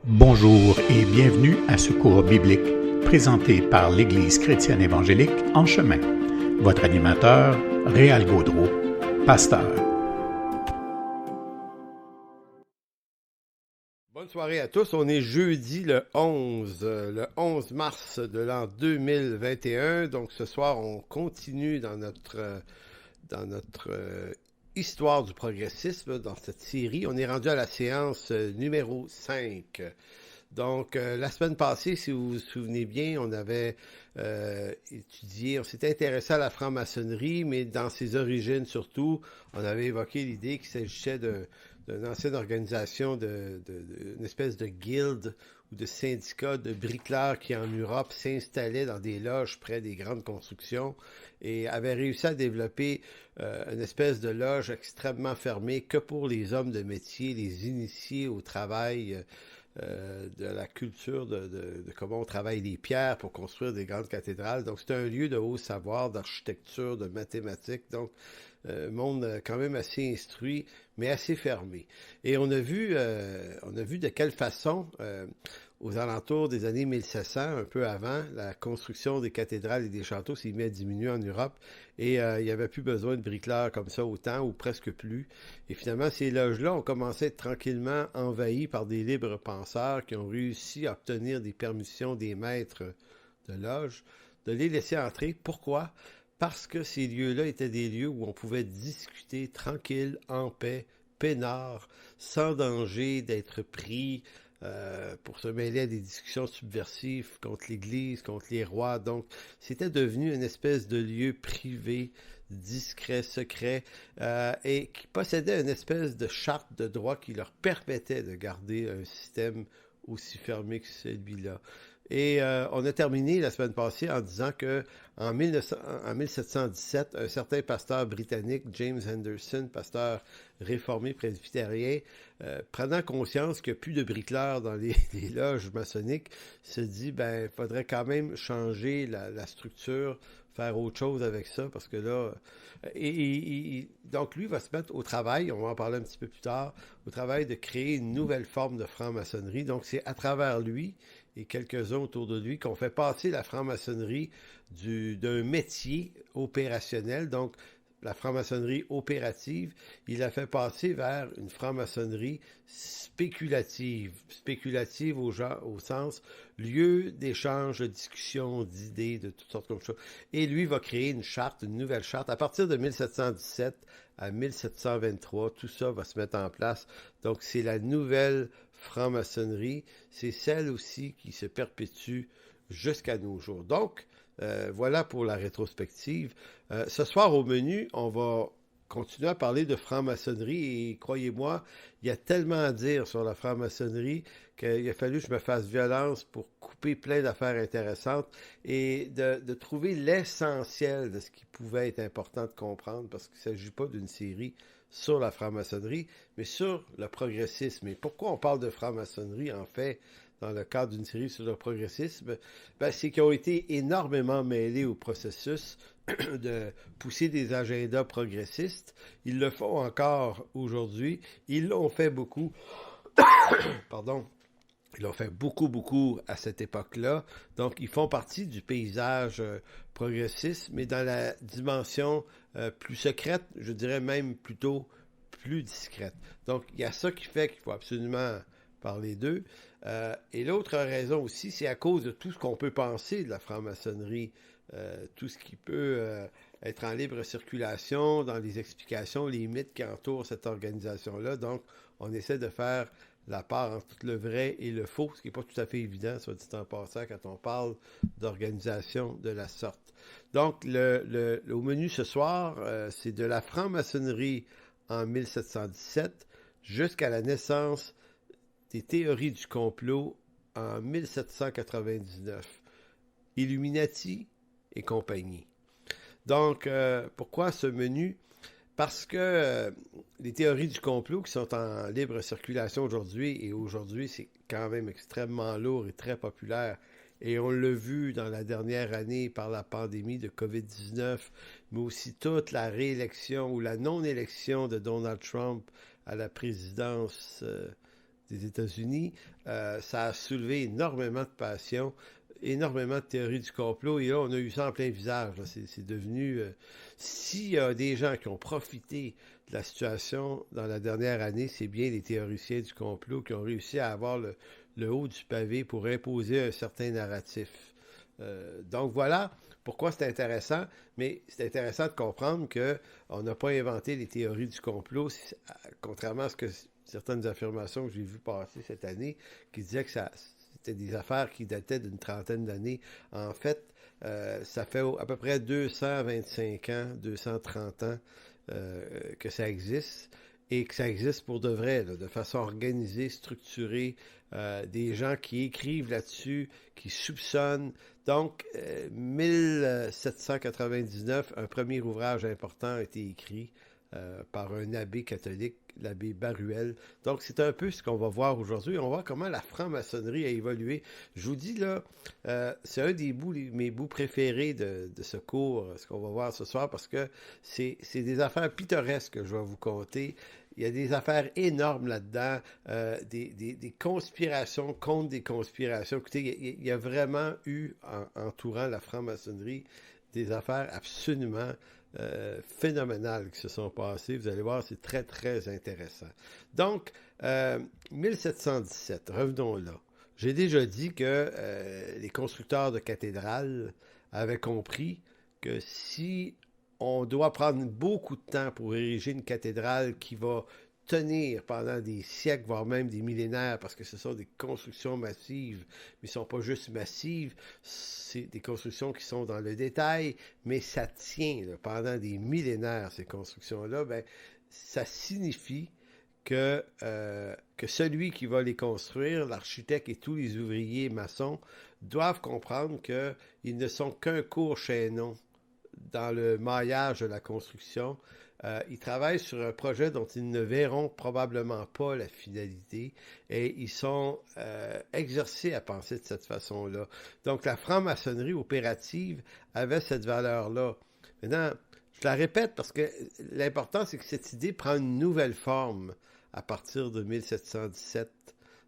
Bonjour et bienvenue à Secours biblique, présenté par l'Église chrétienne évangélique En Chemin. Votre animateur, Réal Gaudreau, pasteur. Bonne soirée à tous. On est jeudi le 11 mars de l'an 2021. Donc ce soir, on continue dans notre histoire du progressisme, dans cette série. On est rendu à la séance numéro 5. Donc, la semaine passée, si vous vous souvenez bien, on avait étudié, on s'était intéressé à la franc-maçonnerie, mais dans ses origines surtout, on avait évoqué l'idée qu'il s'agissait d'une ancienne organisation, une espèce de guilde ou de syndicat de bricoleurs qui, en Europe, s'installaient dans des loges près des grandes constructions et avait réussi à développer une espèce de loge extrêmement fermée que pour les hommes de métier, les initiés au travail de la culture de comment on travaille les pierres pour construire des grandes cathédrales. Donc, c'est un lieu de haut savoir, d'architecture, de mathématiques. Donc, monde quand même assez instruit, mais assez fermé. Et on a vu de quelle façon, aux alentours des années 1700, un peu avant, la construction des cathédrales et des châteaux s'est mise à diminuer en Europe et il n'y avait plus besoin de bricoleurs comme ça autant ou presque plus. Et finalement, ces loges-là ont commencé à être tranquillement envahies par des libres penseurs qui ont réussi à obtenir des permissions des maîtres de loges, de les laisser entrer. Pourquoi? Parce que ces lieux-là étaient des lieux où on pouvait discuter tranquille, en paix, peinard, sans danger d'être pris pour se mêler à des discussions subversives contre l'Église, contre les rois. Donc, c'était devenu une espèce de lieu privé, discret, secret, et qui possédait une espèce de charte de droit qui leur permettait de garder un système aussi fermé que celui-là. Et on a terminé la semaine passée en disant que en 1717, un certain pasteur britannique, James Henderson, pasteur réformé presbytérien, prenant conscience qu'il n'y a plus de bricoleurs dans les loges maçonniques, se dit, il faudrait quand même changer la structure, faire autre chose avec ça, parce que là... donc lui va se mettre au travail, on va en parler un petit peu plus tard, au travail de créer une nouvelle forme de franc-maçonnerie. Donc c'est à travers lui et quelques-uns autour de lui qu'on fait passer la franc-maçonnerie d'un métier opérationnel, donc la franc-maçonnerie opérative, il l'a fait passer vers une franc-maçonnerie spéculative au sens lieu d'échange, de discussion, d'idées, de toutes sortes de choses. Et lui va créer une nouvelle charte. À partir de 1717 à 1723, tout ça va se mettre en place. Donc, c'est la nouvelle franc-maçonnerie. C'est celle aussi qui se perpétue jusqu'à nos jours. Donc, voilà pour la rétrospective. Ce soir au menu, on va continuer à parler de franc-maçonnerie et croyez-moi, il y a tellement à dire sur la franc-maçonnerie qu'il a fallu que je me fasse violence pour couper plein d'affaires intéressantes et de trouver l'essentiel de ce qui pouvait être important de comprendre parce qu'il ne s'agit pas d'une série sur la franc-maçonnerie, mais sur le progressisme. Et pourquoi on parle de franc-maçonnerie, en fait, dans le cadre d'une série sur le progressisme, c'est qu'ils ont été énormément mêlés au processus de pousser des agendas progressistes. Ils le font encore aujourd'hui. Ils l'ont fait beaucoup. Pardon. Ils l'ont fait beaucoup à cette époque-là. Donc, ils font partie du paysage progressiste, mais dans la dimension plus secrète, je dirais même plutôt plus discrète. Donc, il y a ça qui fait qu'il faut absolument parler d'eux. Et l'autre raison aussi, c'est à cause de tout ce qu'on peut penser de la franc-maçonnerie, tout ce qui peut être en libre circulation, dans les explications, les mythes qui entourent cette organisation-là. Donc, on essaie de faire la part entre le vrai et le faux, ce qui n'est pas tout à fait évident, soit dit en passant, quand on parle d'organisation de la sorte. Donc, au menu ce soir, c'est de la franc-maçonnerie en 1717 jusqu'à la naissance des théories du complot en 1799. Illuminati et compagnie. Donc, pourquoi ce menu? Parce que les théories du complot qui sont en libre circulation aujourd'hui, et aujourd'hui c'est quand même extrêmement lourd et très populaire, et on l'a vu dans la dernière année par la pandémie de COVID-19, mais aussi toute la réélection ou la non-élection de Donald Trump à la présidence des États-Unis. Ça a soulevé énormément de passion, énormément de théories du complot, et là, on a eu ça en plein visage. C'est devenu... S'il y a des gens qui ont profité de la situation dans la dernière année, c'est bien les théoriciens du complot qui ont réussi à avoir le haut du pavé pour imposer un certain narratif. Donc voilà pourquoi c'est intéressant, mais c'est intéressant de comprendre qu'on n'a pas inventé les théories du complot, contrairement à ce que certaines affirmations que j'ai vues passer cette année, qui disaient que c'était des affaires qui dataient d'une trentaine d'années. En fait, ça fait à peu près 225 ans, 230 ans que ça existe, et que ça existe pour de vrai, là, de façon organisée, structurée, des gens qui écrivent là-dessus, qui soupçonnent. Donc, 1799, un premier ouvrage important a été écrit par un abbé catholique, l'abbé Baruel. Donc, c'est un peu ce qu'on va voir aujourd'hui. On va voir comment la franc-maçonnerie a évolué. Je vous dis, là, c'est un des mes bouts préférés de ce cours, ce qu'on va voir ce soir, parce que c'est des affaires pittoresques que je vais vous conter. Il y a des affaires énormes là-dedans, des conspirations contre des conspirations. Écoutez, il y a vraiment eu, entourant la franc-maçonnerie, des affaires absolument phénoménales qui se sont passées. Vous allez voir, c'est très, très intéressant. Donc, 1717, revenons là. J'ai déjà dit que les constructeurs de cathédrales avaient compris que si on doit prendre beaucoup de temps pour ériger une cathédrale qui va tenir pendant des siècles, voire même des millénaires, parce que ce sont des constructions massives, mais ce ne sont pas juste massives, c'est des constructions qui sont dans le détail, mais ça tient là, pendant des millénaires, ces constructions-là, ben, ça signifie que celui qui va les construire, l'architecte et tous les ouvriers maçons, doivent comprendre qu'ils ne sont qu'un court chaînon dans le maillage de la construction. Ils travaillent sur un projet dont ils ne verront probablement pas la finalité, et ils sont exercés à penser de cette façon-là. Donc la franc-maçonnerie opérative avait cette valeur-là. Maintenant, je la répète parce que l'important, c'est que cette idée prend une nouvelle forme à partir de 1717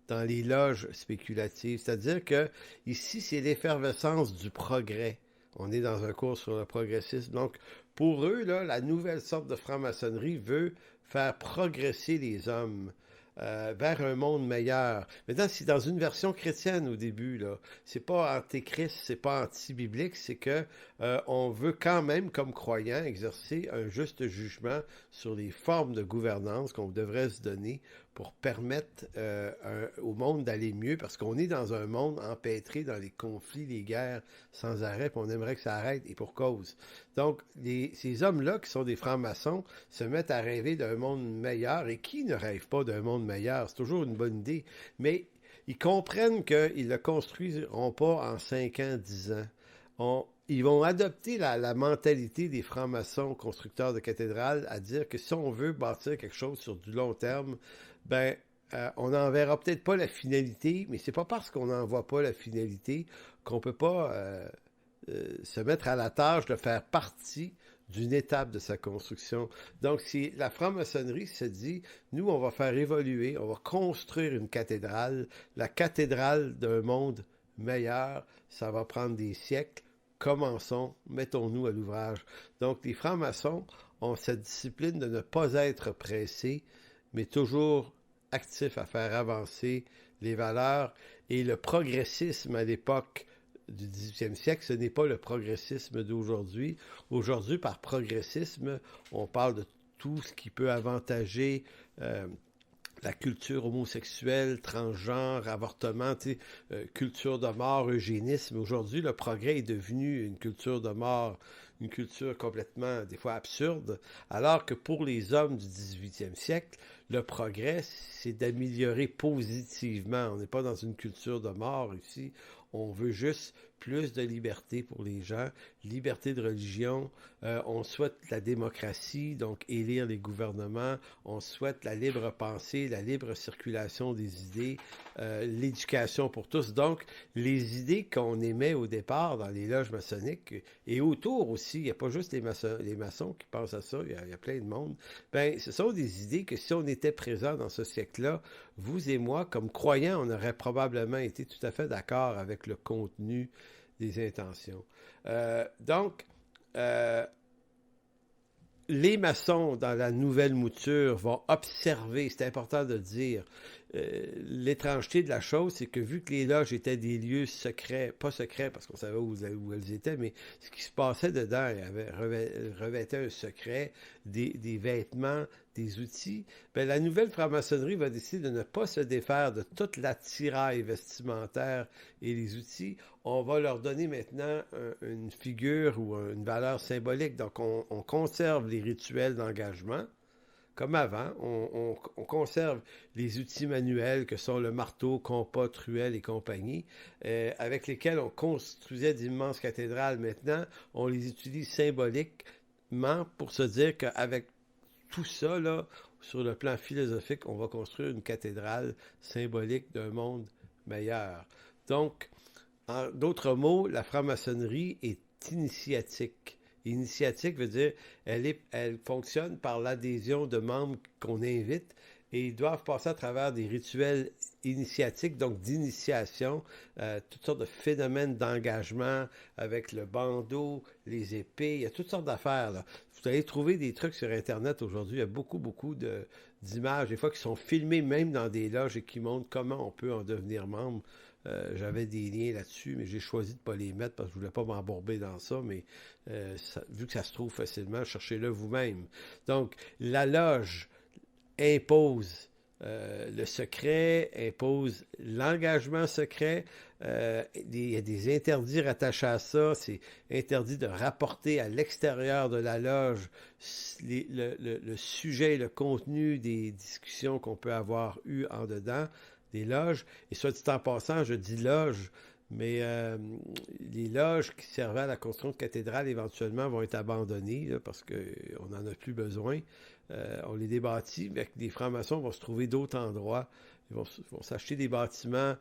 dans les loges spéculatives. C'est-à-dire que ici, c'est l'effervescence du progrès. On est dans un cours sur le progressisme. Donc, pour eux, là, la nouvelle sorte de franc-maçonnerie veut faire progresser les hommes vers un monde meilleur. Maintenant, c'est dans une version chrétienne au début, là. C'est pas antéchrist, c'est pas anti-biblique, c'est que on veut quand même, comme croyants, exercer un juste jugement sur les formes de gouvernance qu'on devrait se donner pour permettre au monde d'aller mieux, parce qu'on est dans un monde empêtré dans les conflits, les guerres sans arrêt, puis on aimerait que ça arrête, et pour cause. Donc, ces hommes-là, qui sont des francs-maçons, se mettent à rêver d'un monde meilleur, et qui ne rêve pas d'un monde meilleur? C'est toujours une bonne idée, mais ils comprennent qu'ils ne le construiront pas en 5 ans, 10 ans. Ils vont adopter la mentalité des francs-maçons constructeurs de cathédrales, à dire que si on veut bâtir quelque chose sur du long terme, ben, on n'en verra peut-être pas la finalité, mais c'est pas parce qu'on n'en voit pas la finalité qu'on peut pas se mettre à la tâche de faire partie d'une étape de sa construction. Donc, si la franc-maçonnerie se dit, nous, on va faire évoluer, on va construire une cathédrale, la cathédrale d'un monde meilleur, ça va prendre des siècles. Commençons, mettons-nous à l'ouvrage. Donc, les francs-maçons ont cette discipline de ne pas être pressés, mais toujours actifs à faire avancer les valeurs. Et le progressisme à l'époque du 18e siècle, ce n'est pas le progressisme d'aujourd'hui. Aujourd'hui, par progressisme, on parle de tout ce qui peut avantager la culture homosexuelle, transgenre, avortement, culture de mort, eugénisme. Aujourd'hui, le progrès est devenu une culture de mort, une culture complètement, des fois, absurde, alors que pour les hommes du 18e siècle, le progrès, c'est d'améliorer positivement. On n'est pas dans une culture de mort ici. On veut juste plus de liberté pour les gens, liberté de religion. On souhaite la démocratie, donc élire les gouvernements. On souhaite la libre pensée, la libre circulation des idées, l'éducation pour tous. Donc, les idées qu'on émet au départ dans les loges maçonniques et autour aussi, il n'y a pas juste les maçons qui pensent à ça, il y a plein de monde. Ben, ce sont des idées que si on est était présent dans ce siècle-là, vous et moi, comme croyants, on aurait probablement été tout à fait d'accord avec le contenu des intentions. Donc, les maçons, dans la nouvelle mouture, vont observer, c'est important de le dire, l'étrangeté de la chose, c'est que vu que les loges étaient des lieux secrets, pas secrets parce qu'on savait où elles étaient, mais ce qui se passait dedans revêtait un secret, des vêtements, des outils, bien, la nouvelle franc-maçonnerie va décider de ne pas se défaire de toute l'attirail vestimentaire et les outils. On va leur donner maintenant une figure ou une valeur symbolique. Donc, on conserve les rituels d'engagement, comme avant. On conserve les outils manuels que sont le marteau, compas, truelle et compagnie, avec lesquels on construisait d'immenses cathédrales. Maintenant, on les utilise symboliquement pour se dire qu'avec tout ça, là, sur le plan philosophique, on va construire une cathédrale symbolique d'un monde meilleur. Donc, en d'autres mots, la franc-maçonnerie est initiatique. Initiatique veut dire elle fonctionne par l'adhésion de membres qu'on invite et ils doivent passer à travers des rituels initiatiques, donc d'initiation, toutes sortes de phénomènes d'engagement avec le bandeau, les épées, il y a toutes sortes d'affaires, là. Vous allez trouver des trucs sur Internet aujourd'hui, il y a beaucoup d'images, des fois qui sont filmées même dans des loges et qui montrent comment on peut en devenir membre. J'avais des liens là-dessus, mais j'ai choisi de ne pas les mettre parce que je ne voulais pas m'embourber dans ça, mais vu que ça se trouve facilement, cherchez-le vous-même. Donc, la loge impose le secret, impose l'engagement secret. Il y a des interdits rattachés à ça. C'est interdit de rapporter à l'extérieur de la loge le sujet, le contenu des discussions qu'on peut avoir eues en dedans des loges. Et soit dit en passant, je dis loge, mais les loges qui servaient à la construction de cathédrales éventuellement vont être abandonnées là, parce qu'on n'en a plus besoin. On les débâtit, mais les francs-maçons vont se trouver d'autres endroits. Ils vont s'acheter des bâtiments.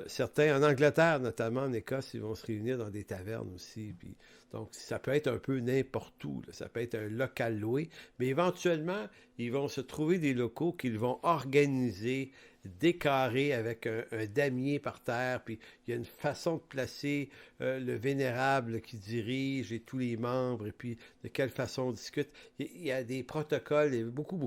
Certains, en Angleterre notamment, en Écosse, ils vont se réunir dans des tavernes aussi. Puis, donc, ça peut être un peu n'importe où. Là. Ça peut être un local loué. Mais éventuellement, ils vont se trouver des locaux qu'ils vont organiser, décarrés avec un damier par terre. Puis, il y a une façon de placer le vénérable qui dirige et tous les membres. Et puis, de quelle façon on discute. Il y a des protocoles, il y a beaucoup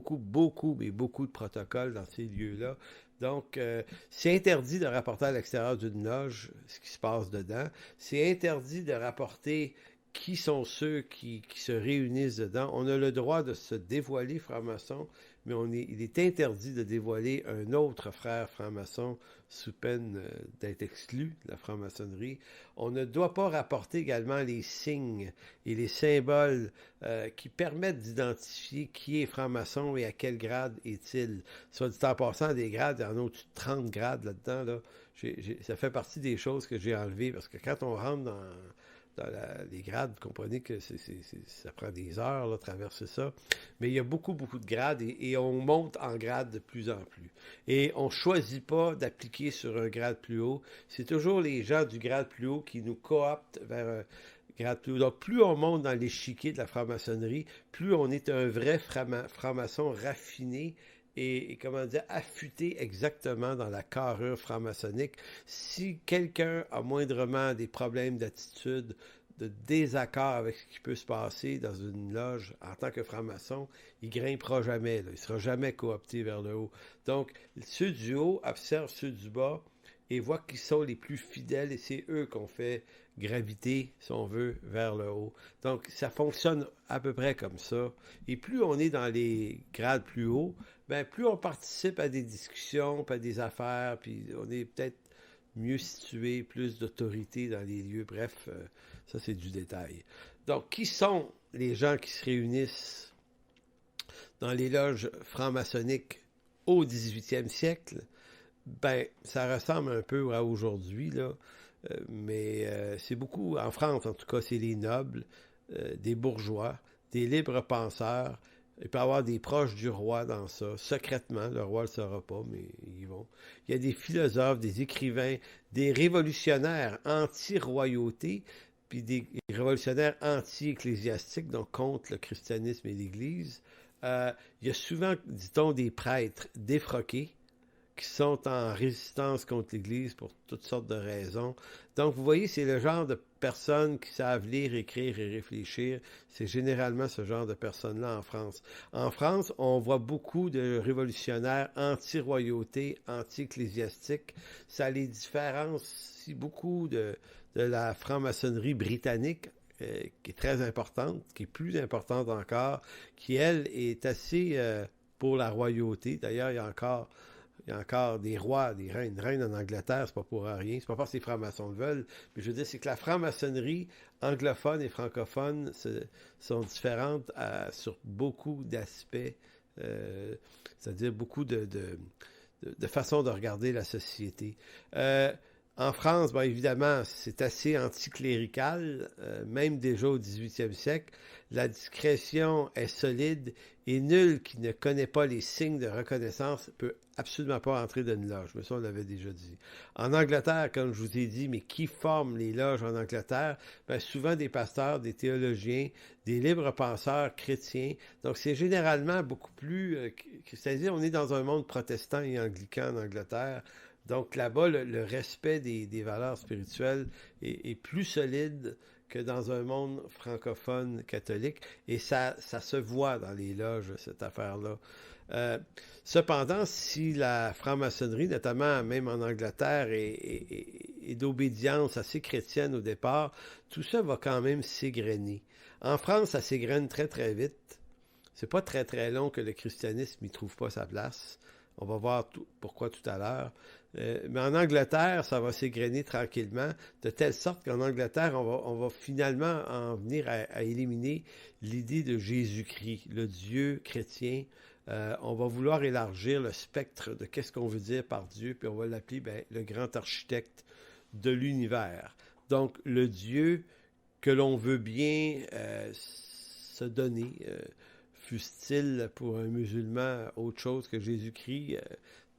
de protocoles dans ces lieux-là. Donc, c'est interdit de rapporter à l'extérieur d'une loge ce qui se passe dedans. C'est interdit de rapporter qui sont ceux qui se réunissent dedans. On a le droit de se dévoiler franc-maçon, mais il est interdit de dévoiler un autre frère franc-maçon sous peine d'être exclu de la franc-maçonnerie. On ne doit pas rapporter également les signes et les symboles qui permettent d'identifier qui est franc-maçon et à quel grade est-il. Soit dit en passant, des grades, il y en a au-dessus de 30 grades là-dedans. Là. Ça fait partie des choses que j'ai enlevées parce que quand on rentre dans les grades, vous comprenez que ça prend des heures là, traverser ça. Mais il y a beaucoup de grades et on monte en grade de plus en plus. Et on ne choisit pas d'appliquer sur un grade plus haut. C'est toujours les gens du grade plus haut qui nous cooptent vers un grade plus haut. Donc, plus on monte dans l'échiquier de la franc-maçonnerie, plus on est un vrai franc-maçon raffiné et comment dire, affûté exactement dans la carrure franc-maçonnique. Si quelqu'un a moindrement des problèmes d'attitude, de désaccord avec ce qui peut se passer dans une loge en tant que franc-maçon, il grimpera jamais, là. Il ne sera jamais coopté vers le haut. Donc, ceux du haut observent ceux du bas et voient qui sont les plus fidèles et c'est eux qu'on fait graviter, si on veut, vers le haut. Donc, ça fonctionne à peu près comme ça. Et plus on est dans les grades plus hauts, ben plus on participe à des discussions, puis à des affaires, puis on est peut-être mieux situé, plus d'autorité dans les lieux. Bref, ça c'est du détail. Donc, qui sont les gens qui se réunissent dans les loges franc-maçonniques au 18e siècle? Ben, ça ressemble un peu à aujourd'hui, là. Mais c'est beaucoup, en France en tout cas, c'est les nobles, des bourgeois, des libres penseurs. Il peut y avoir des proches du roi dans ça, secrètement, le roi ne le saura pas, mais ils vont. Il y a des philosophes, des écrivains, des révolutionnaires anti-royauté, puis des révolutionnaires anti-ecclésiastiques, donc contre le christianisme et l'Église. Il y a souvent, dit-on, des prêtres défroqués qui sont en résistance contre l'Église pour toutes sortes de raisons. Donc, vous voyez, c'est le genre de personnes qui savent lire, écrire et réfléchir. C'est généralement ce genre de personnes-là en France. En France, on voit beaucoup de révolutionnaires anti-royauté, anti-ecclésiastique. Ça les différencie beaucoup de la franc-maçonnerie britannique, qui est très importante, qui est plus importante encore, qui, elle, est assez pour la royauté. D'ailleurs, il y a encore des rois, des reines. Une reine en Angleterre, c'est pas pour rien. C'est pas parce que les francs-maçons le veulent. Mais je veux dire, c'est que la franc-maçonnerie anglophone et francophone sont différentes sur beaucoup d'aspects. C'est-à-dire beaucoup de façons de regarder la société. En France, bien évidemment, c'est assez anticlérical, même déjà au 18e siècle. La discrétion est solide et nul qui ne connaît pas les signes de reconnaissance ne peut absolument pas entrer dans une loge. Mais ça, on l'avait déjà dit. En Angleterre, comme je vous ai dit, mais qui forme les loges en Angleterre? Bien, souvent des pasteurs, des théologiens, des libres penseurs chrétiens. Donc, c'est généralement beaucoup plus... c'est-à-dire, on est dans un monde protestant et anglican en Angleterre. Donc là-bas, le respect des valeurs spirituelles est plus solide que dans un monde francophone catholique. Et ça se voit dans les loges, cette affaire-là. Cependant, si la franc-maçonnerie, notamment même en Angleterre, est d'obédience assez chrétienne au départ, tout ça va quand même s'égrener. En France, ça s'égrène très, très vite. C'est pas très, très long que le christianisme n'y trouve pas sa place. On va voir pourquoi tout à l'heure. Mais en Angleterre, ça va s'égrener tranquillement, de telle sorte qu'en Angleterre, on va finalement en venir à éliminer l'idée de Jésus-Christ, le Dieu chrétien. On va vouloir élargir le spectre de qu'est-ce qu'on veut dire par Dieu, puis on va l'appeler le grand architecte de l'univers. Donc, le Dieu que l'on veut bien se donner, fût-il pour un musulman autre chose que Jésus-Christ.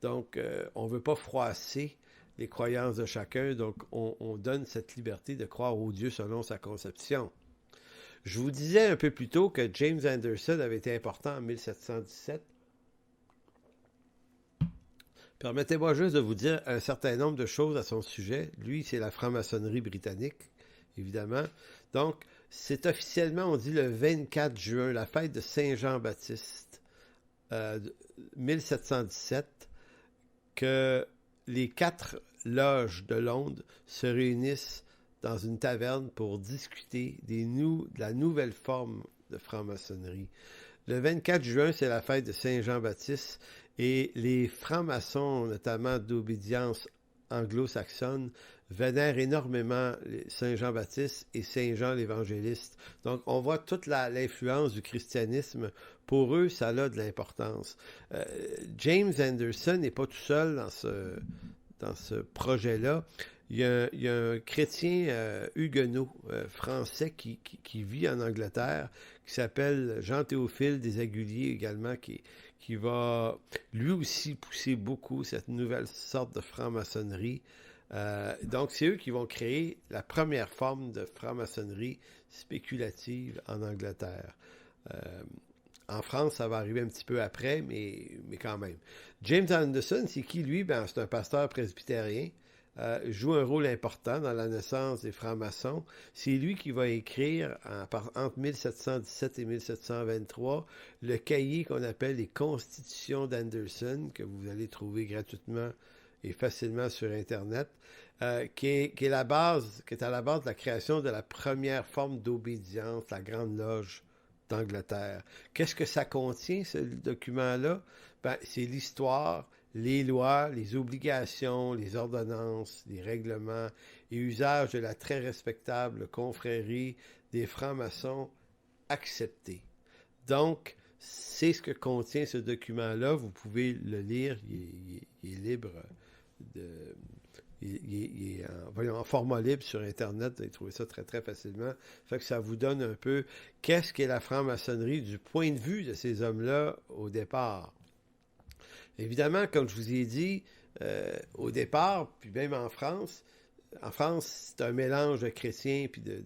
Donc, on ne veut pas froisser les croyances de chacun, donc on donne cette liberté de croire au Dieu selon sa conception. Je vous disais un peu plus tôt que James Anderson avait été important en 1717. Permettez-moi juste de vous dire un certain nombre de choses à son sujet. Lui, c'est la franc-maçonnerie britannique, évidemment. Donc, c'est officiellement, on dit le 24 juin, la fête de Saint-Jean-Baptiste, 1717, que les 4 loges de Londres se réunissent dans une taverne pour discuter de la nouvelle forme de franc-maçonnerie. Le 24 juin, c'est la fête de Saint-Jean-Baptiste et les francs-maçons, notamment d'obédience anglo-saxonne, vénèrent énormément Saint-Jean-Baptiste et Saint-Jean l'Évangéliste. Donc, on voit toute l'influence du christianisme. Pour eux, ça a de l'importance. James Anderson n'est pas tout seul dans ce projet-là. Il y a un chrétien huguenot français qui vit en Angleterre, qui s'appelle Jean-Théophile des Aguiliers également, qui va lui aussi pousser beaucoup cette nouvelle sorte de franc-maçonnerie. Donc, c'est eux qui vont créer la première forme de franc-maçonnerie spéculative en Angleterre. En France, ça va arriver un petit peu après, mais quand même. James Anderson, c'est qui, lui? Ben, c'est un pasteur presbytérien. Joue un rôle important dans la naissance des francs-maçons. C'est lui qui va écrire entre 1717 et 1723 le cahier qu'on appelle les Constitutions d'Anderson, que vous allez trouver gratuitement et facilement sur Internet, qui est à la base de la création de la première forme d'obédience, la Grande Loge d'Angleterre. Qu'est-ce que ça contient, ce document-là? Ben, c'est l'histoire, les lois, les obligations, les ordonnances, les règlements et usages de la très respectable confrérie des francs-maçons acceptés. Donc, c'est ce que contient ce document-là. Vous pouvez le lire, il est libre, il est en format libre sur Internet. Vous allez trouver ça très, très facilement. Fait que ça vous donne un peu qu'est-ce qu'est la franc-maçonnerie du point de vue de ces hommes-là au départ. Évidemment, comme je vous ai dit, au départ, puis même en France, c'est un mélange de chrétiens puis de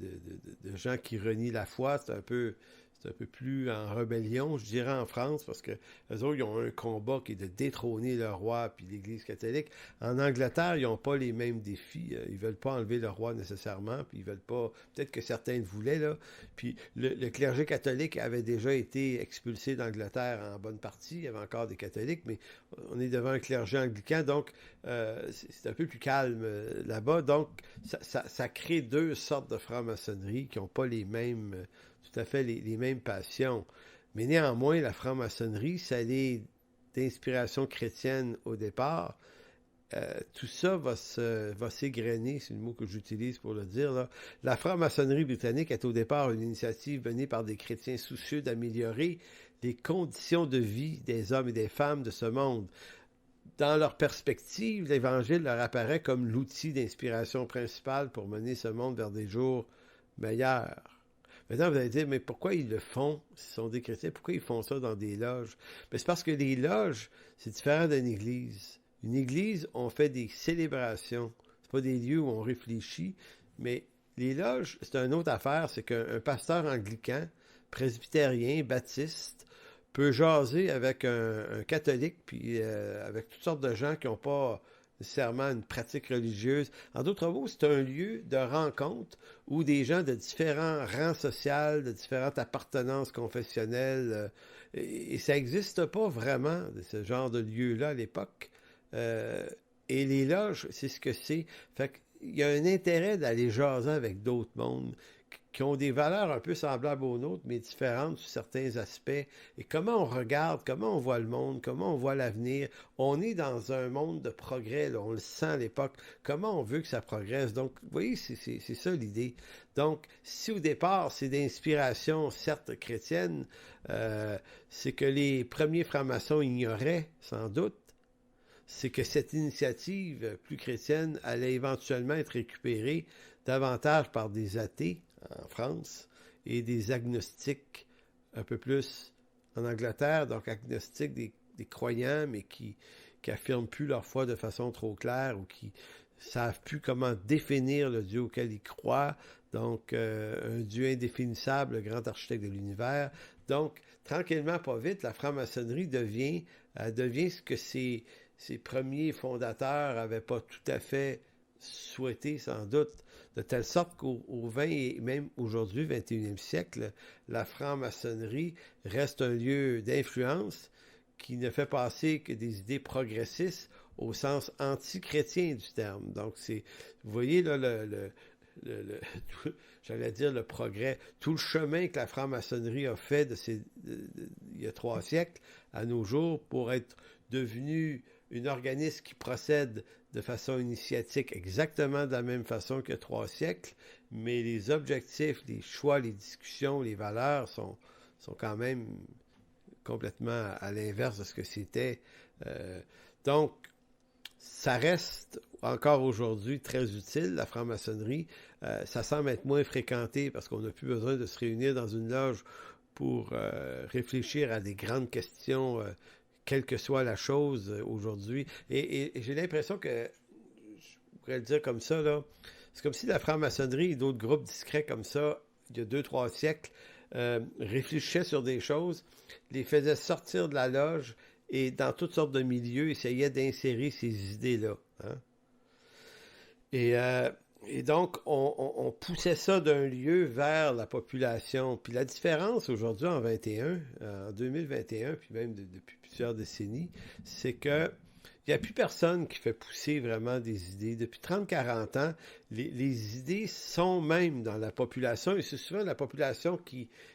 gens qui renient la foi. C'est c'est un peu plus en rébellion, je dirais, en France, parce que eux autres, ils ont un combat qui est de détrôner le roi puis l'Église catholique. En Angleterre, ils n'ont pas les mêmes défis. Ils veulent pas enlever le roi nécessairement, puis ils veulent pas... Peut-être que certains le voulaient, là. Puis le clergé catholique avait déjà été expulsé d'Angleterre en bonne partie. Il y avait encore des catholiques, mais on est devant un clergé anglican, donc c'est un peu plus calme là-bas. Donc, ça crée deux sortes de franc-maçonnerie qui n'ont pas les mêmes... tout à fait les mêmes passions. Mais néanmoins, la franc-maçonnerie, ça est d'inspiration chrétienne au départ. Tout ça va s'égrener, c'est le mot que j'utilise pour le dire, là. La franc-maçonnerie britannique est au départ une initiative menée par des chrétiens soucieux d'améliorer les conditions de vie des hommes et des femmes de ce monde. Dans leur perspective, l'Évangile leur apparaît comme l'outil d'inspiration principal pour mener ce monde vers des jours meilleurs. Maintenant, vous allez dire, mais pourquoi ils le font, s'ils sont des chrétiens, pourquoi ils font ça dans des loges? Mais c'est parce que les loges, c'est différent d'une église. Une église, on fait des célébrations. C'est pas des lieux où on réfléchit, mais les loges, c'est une autre affaire, c'est qu'un pasteur anglican, presbytérien, baptiste, peut jaser avec un catholique, puis avec toutes sortes de gens qui n'ont pas nécessairement une pratique religieuse. En d'autres mots, c'est un lieu de rencontre où des gens de différents rangs sociaux, de différentes appartenances confessionnelles, et ça n'existe pas vraiment, ce genre de lieu-là à l'époque. Et les loges, c'est ce que c'est. Fait qu'il y a un intérêt d'aller jaser avec d'autres mondes qui ont des valeurs un peu semblables aux nôtres, mais différentes sur certains aspects. Et comment on regarde, comment on voit le monde, comment on voit l'avenir. On est dans un monde de progrès, là, on le sent à l'époque. Comment on veut que ça progresse? Donc, vous voyez, c'est ça l'idée. Donc, si au départ, c'est d'inspiration, certes chrétienne, c'est que les premiers francs-maçons ignoraient, sans doute, c'est que cette initiative plus chrétienne allait éventuellement être récupérée davantage par des athées en France et des agnostiques un peu plus en Angleterre, donc agnostiques des croyants, mais qui affirment plus leur foi de façon trop claire ou qui savent plus comment définir le Dieu auquel ils croient, donc un Dieu indéfinissable, le grand architecte de l'univers. Donc, tranquillement, pas vite, la franc-maçonnerie devient ce que ses premiers fondateurs n'avaient pas tout à fait souhaité, sans doute, de telle sorte qu'au 20 et même aujourd'hui, 21e siècle, la franc-maçonnerie reste un lieu d'influence qui ne fait passer que des idées progressistes au sens anti-chrétien du terme. Donc, vous voyez là, j'allais dire le progrès, tout le chemin que la franc-maçonnerie a fait il y a 3 siècles à nos jours pour être devenu un organisme qui procède de façon initiatique exactement de la même façon qu'il y a 3 siècles, mais les objectifs, les choix, les discussions, les valeurs sont quand même complètement à l'inverse de ce que c'était. Donc, ça reste encore aujourd'hui très utile, la franc-maçonnerie. Ça semble être moins fréquenté parce qu'on n'a plus besoin de se réunir dans une loge pour réfléchir à des grandes questions, quelle que soit la chose aujourd'hui. Et j'ai l'impression que, je pourrais le dire comme ça, là, c'est comme si la franc-maçonnerie et d'autres groupes discrets comme ça, il y a 2-3 siècles, réfléchissaient sur des choses, les faisaient sortir de la loge et dans toutes sortes de milieux, essayaient d'insérer ces idées-là. Hein? Et donc, on poussait ça d'un lieu vers la population. Puis la différence aujourd'hui en 2021, puis même depuis plusieurs décennies, c'est que il n'y a plus personne qui fait pousser vraiment des idées. Depuis 30-40 ans, les idées sont même dans la population, et c'est souvent la population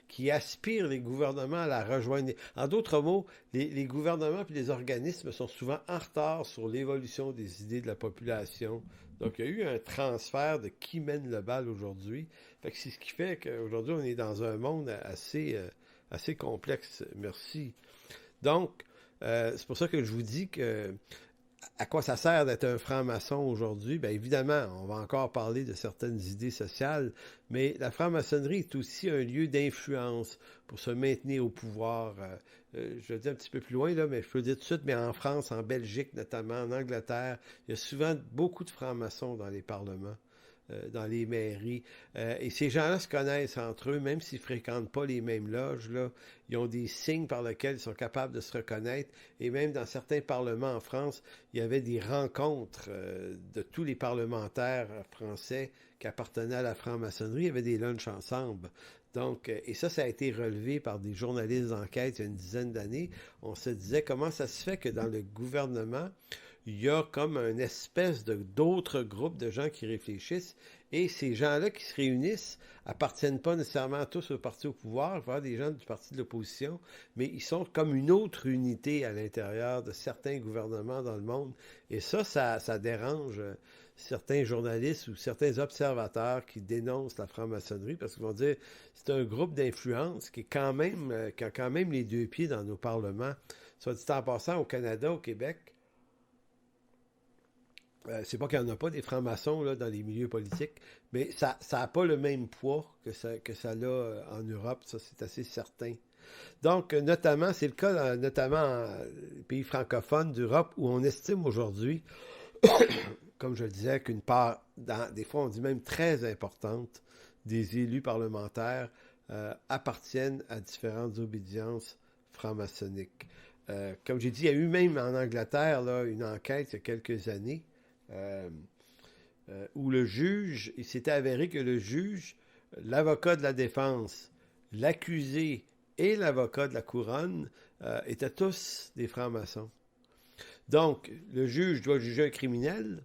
qui aspire les gouvernements à la rejoindre. En d'autres mots, les gouvernements et les organismes sont souvent en retard sur l'évolution des idées de la population. Donc, il y a eu un transfert de qui mène le bal aujourd'hui. Fait que c'est ce qui fait qu'aujourd'hui, on est dans un monde assez complexe. Merci. Donc, c'est pour ça que je vous dis que à quoi ça sert d'être un franc-maçon aujourd'hui? Bien évidemment, on va encore parler de certaines idées sociales, mais la franc-maçonnerie est aussi un lieu d'influence pour se maintenir au pouvoir. Je le dis un petit peu plus loin, là, mais je peux le dire tout de suite, mais en France, en Belgique notamment, en Angleterre, il y a souvent beaucoup de francs-maçons dans les parlements. dans les mairies. Et ces gens-là se connaissent entre eux, même s'ils ne fréquentent pas les mêmes loges, là, ils ont des signes par lesquels ils sont capables de se reconnaître. Et même dans certains parlements en France, il y avait des rencontres de tous les parlementaires français qui appartenaient à la franc-maçonnerie. Il y avait des lunchs ensemble. Donc, et ça a été relevé par des journalistes d'enquête il y a une dizaine d'années. On se disait comment ça se fait que dans le gouvernement, il y a comme une espèce d'autres groupes de gens qui réfléchissent et ces gens-là qui se réunissent appartiennent pas nécessairement tous au parti au pouvoir, il va y avoir des gens du parti de l'opposition, mais ils sont comme une autre unité à l'intérieur de certains gouvernements dans le monde. Et ça dérange certains journalistes ou certains observateurs qui dénoncent la franc-maçonnerie parce qu'ils vont dire c'est un groupe d'influence qui a quand même les deux pieds dans nos parlements. Soit dit en passant, au Canada, au Québec, c'est pas qu'il n'y en a pas des francs-maçons là, dans les milieux politiques, mais ça n'a pas le même poids que ça a en Europe, ça c'est assez certain. Donc, notamment, c'est le cas notamment dans les pays francophones d'Europe où on estime aujourd'hui, comme je le disais, qu'une part, des fois on dit même très importante, des élus parlementaires appartiennent à différentes obédiences franc-maçonniques. Comme j'ai dit, il y a eu même en Angleterre là, une enquête il y a quelques années où le juge, il s'était avéré que le juge, l'avocat de la défense, l'accusé et l'avocat de la couronne étaient tous des francs-maçons. Donc, le juge doit juger un criminel,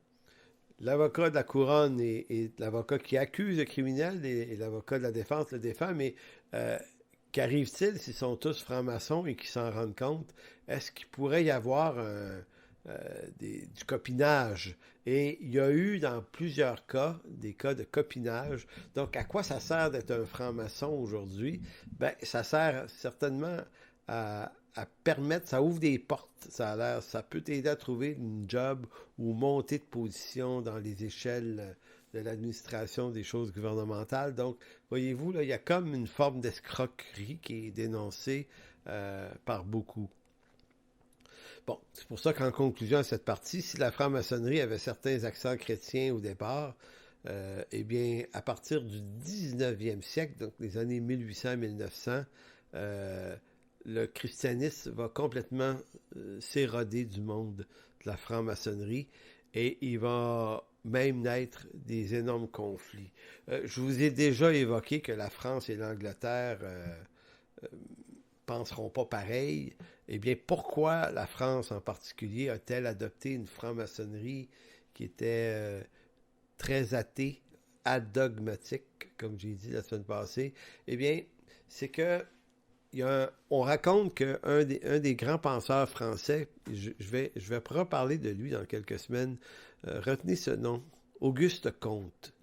l'avocat de la couronne et l'avocat qui accuse le criminel et l'avocat de la défense le défend, mais qu'arrive-t-il s'ils sont tous francs-maçons et qu'ils s'en rendent compte? Est-ce qu'il pourrait y avoir du copinage? Et il y a eu dans plusieurs cas, des cas de copinage. Donc, à quoi ça sert d'être un franc-maçon aujourd'hui? Ben, ça sert certainement à permettre, ça ouvre des portes, ça peut t'aider à trouver une job ou monter de position dans les échelles de l'administration des choses gouvernementales. Donc, voyez-vous, là, il y a comme une forme d'escroquerie qui est dénoncée par beaucoup. Bon, c'est pour ça qu'en conclusion à cette partie, si la franc-maçonnerie avait certains accents chrétiens au départ, eh bien, à partir du 19e siècle, donc les années 1800-1900, le christianisme va complètement s'éroder du monde de la franc-maçonnerie et il va même naître des énormes conflits. Je vous ai déjà évoqué que la France et l'Angleterre penseront pas pareil. Eh bien, pourquoi la France en particulier a-t-elle adopté une franc-maçonnerie qui était très athée, adogmatique, comme j'ai dit la semaine passée? Eh bien, c'est que on raconte qu'un des grands penseurs français, je vais reparler de lui dans quelques semaines, retenez ce nom, Auguste Comte.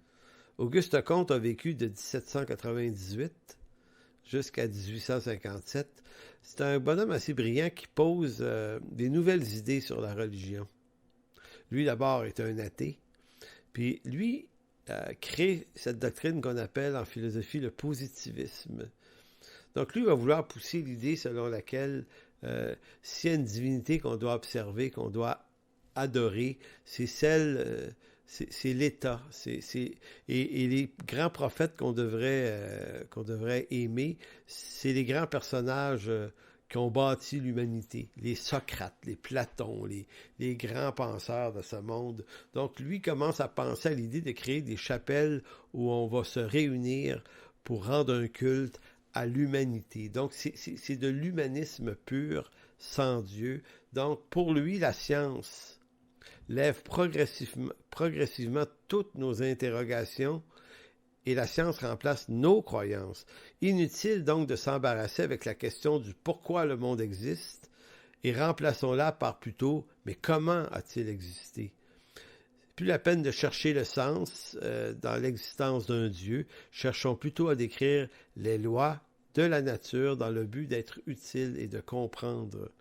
Auguste Comte a vécu de 1798 jusqu'à 1857. C'est un bonhomme assez brillant qui pose des nouvelles idées sur la religion. Lui, d'abord, est un athée. Puis lui crée cette doctrine qu'on appelle en philosophie le positivisme. Donc lui va vouloir pousser l'idée selon laquelle s'il y a une divinité qu'on doit observer, qu'on doit adorer, c'est celle... c'est l'État. Et les grands prophètes qu'on devrait aimer, c'est les grands personnages qui ont bâti l'humanité. Les Socrates, les Platon, les grands penseurs de ce monde. Donc lui commence à penser à l'idée de créer des chapelles où on va se réunir pour rendre un culte à l'humanité. Donc c'est de l'humanisme pur, sans Dieu. Donc pour lui, la science lève progressivement toutes nos interrogations et la science remplace nos croyances. Inutile donc de s'embarrasser avec la question du pourquoi le monde existe et remplaçons-la par plutôt « mais comment a-t-il existé ?» Plus la peine de chercher le sens dans l'existence d'un Dieu, cherchons plutôt à décrire les lois de la nature dans le but d'être utile et de comprendre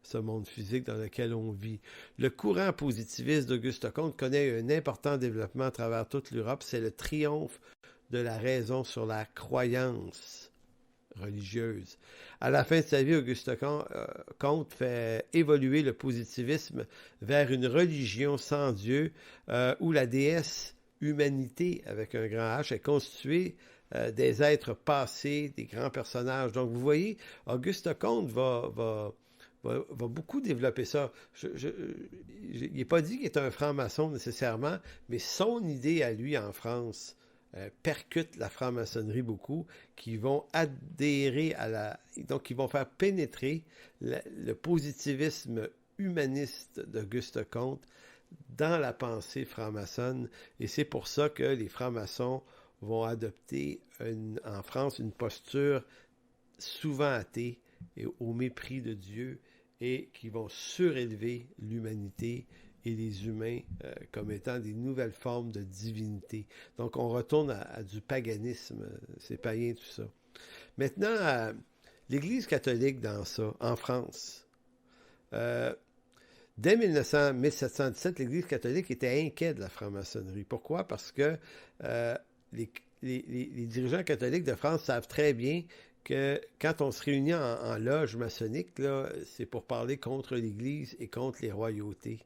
ce monde physique dans lequel on vit. Le courant positiviste d'Auguste Comte connaît un important développement à travers toute l'Europe. C'est le triomphe de la raison sur la croyance religieuse. À la fin de sa vie, Auguste Comte fait évoluer le positivisme vers une religion sans Dieu où la déesse humanité avec un grand H est constituée des êtres passés, des grands personnages. Donc, vous voyez, Auguste Comte va beaucoup développer ça. Il n'est pas dit qu'il est un franc-maçon nécessairement, mais son idée à lui en France percute la franc-maçonnerie beaucoup, qui vont adhérer donc qui vont faire pénétrer le positivisme humaniste d'Auguste Comte dans la pensée franc-maçonne. Et c'est pour ça que les francs-maçons vont adopter en France une posture souvent athée et au mépris de Dieu, et qui vont surélever l'humanité et les humains comme étant des nouvelles formes de divinité. Donc on retourne à du paganisme, c'est païen tout ça. Maintenant, l'Église catholique dans ça, en France, dès 1717, l'Église catholique était inquiète de la franc-maçonnerie. Pourquoi? Parce que les dirigeants catholiques de France savent très bien que quand on se réunit en loge maçonnique, là, c'est pour parler contre l'Église et contre les royautés.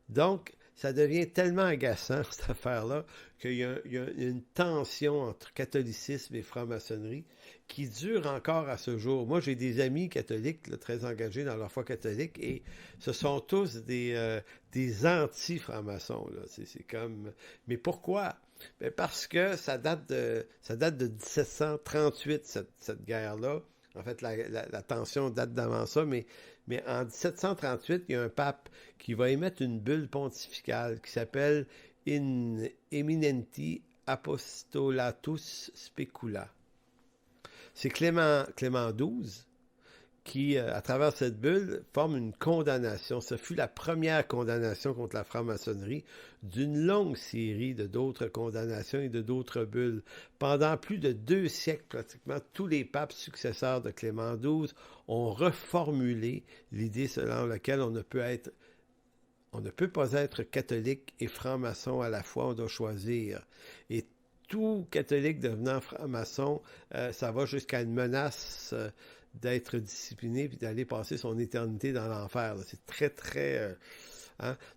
Donc, ça devient tellement agaçant, cette affaire-là, qu'il y a une tension entre catholicisme et franc-maçonnerie qui dure encore à ce jour. Moi, j'ai des amis catholiques là, très engagés dans leur foi catholique, et ce sont tous des anti-francs-maçons. Là. C'est comme... Mais pourquoi? Ben parce que ça date de 1738, cette guerre-là. En fait, la tension date d'avant ça, mais en 1738, il y a un pape qui va émettre une bulle pontificale qui s'appelle In Eminenti Apostolatus Specula. C'est Clément XII qui, à travers cette bulle, forme une condamnation. Ce fut la première condamnation contre la franc-maçonnerie d'une longue série de d'autres condamnations et de d'autres bulles. Pendant plus de 2 siècles, pratiquement, tous les papes successeurs de Clément XII ont reformulé l'idée selon laquelle on ne peut pas être catholique et franc-maçon à la fois, on doit choisir. Et tout catholique devenant franc-maçon, ça va jusqu'à une menace d'être discipliné puis d'aller passer son éternité dans l'enfer. Là. C'est très, très...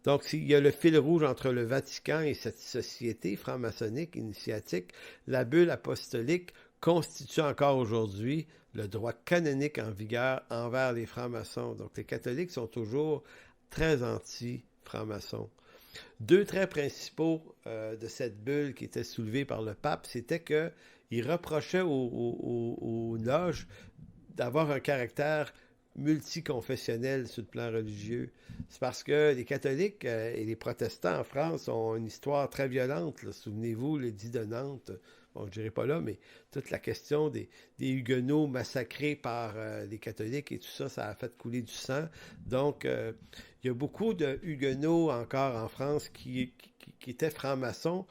Donc, il y a le fil rouge entre le Vatican et cette société franc-maçonnique initiatique. La bulle apostolique constitue encore aujourd'hui le droit canonique en vigueur envers les francs-maçons. Donc, les catholiques sont toujours très anti-francs-maçons. 2 traits principaux de cette bulle qui était soulevée par le pape, c'était qu'il reprochait aux loges d'avoir un caractère multiconfessionnel sur le plan religieux. C'est parce que les catholiques et les protestants en France ont une histoire très violente. Là. Souvenez-vous, l'édit de Nantes, bon, je ne dirai pas là, mais toute la question des Huguenots massacrés par les catholiques et tout ça, ça a fait couler du sang. Donc, il y a beaucoup de Huguenots encore en France qui étaient francs-maçons